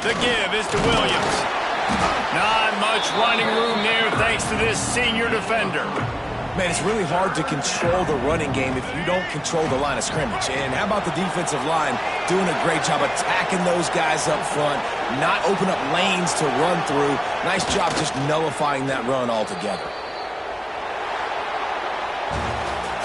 The give is to Williams. Not much running room there thanks to this senior defender. Man, it's really hard to control the running game if you don't control the line of scrimmage. And how about the defensive line doing a great job attacking those guys up front, not open up lanes to run through. Nice job just nullifying that run altogether.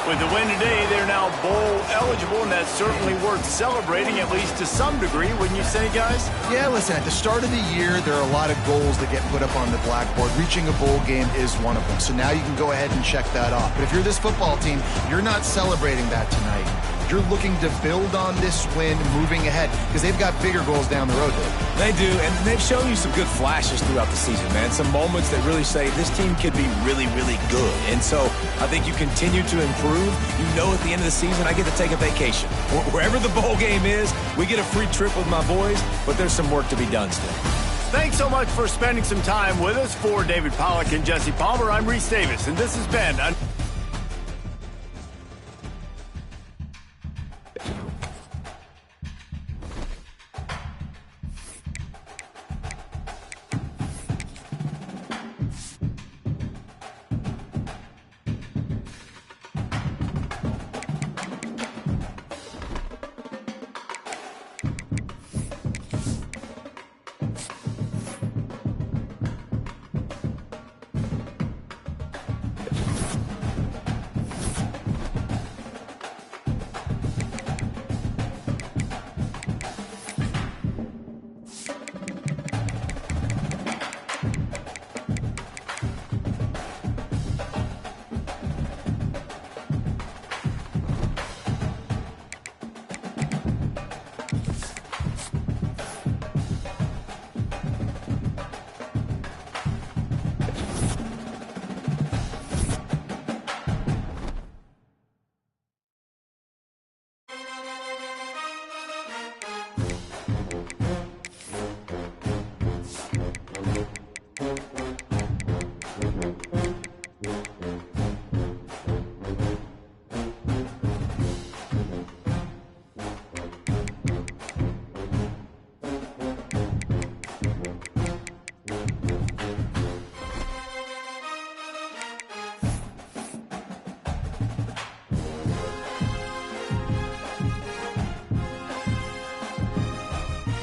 With the win today, they're now bowl eligible, and that's certainly worth celebrating, at least to some degree, wouldn't you say, guys? Yeah, listen, at the start of the year, there are a lot of goals that get put up on the blackboard. Reaching a bowl game is one of them. So now you can go ahead and check that off. But if you're this football team, you're not celebrating that tonight. you're looking to build on this win moving ahead because they've got bigger goals down the road, Dave. They do, and they've shown you some good flashes throughout the season, man. Some moments that really say this team could be really, really good. And so I think you continue to improve. You know at the end of the season, I get to take a vacation. Wherever the bowl game is, we get a free trip with my boys, but there's some work to be done still. Thanks so much for spending some time with us. For David Pollack and Jesse Palmer, I'm Reese Davis, and this has been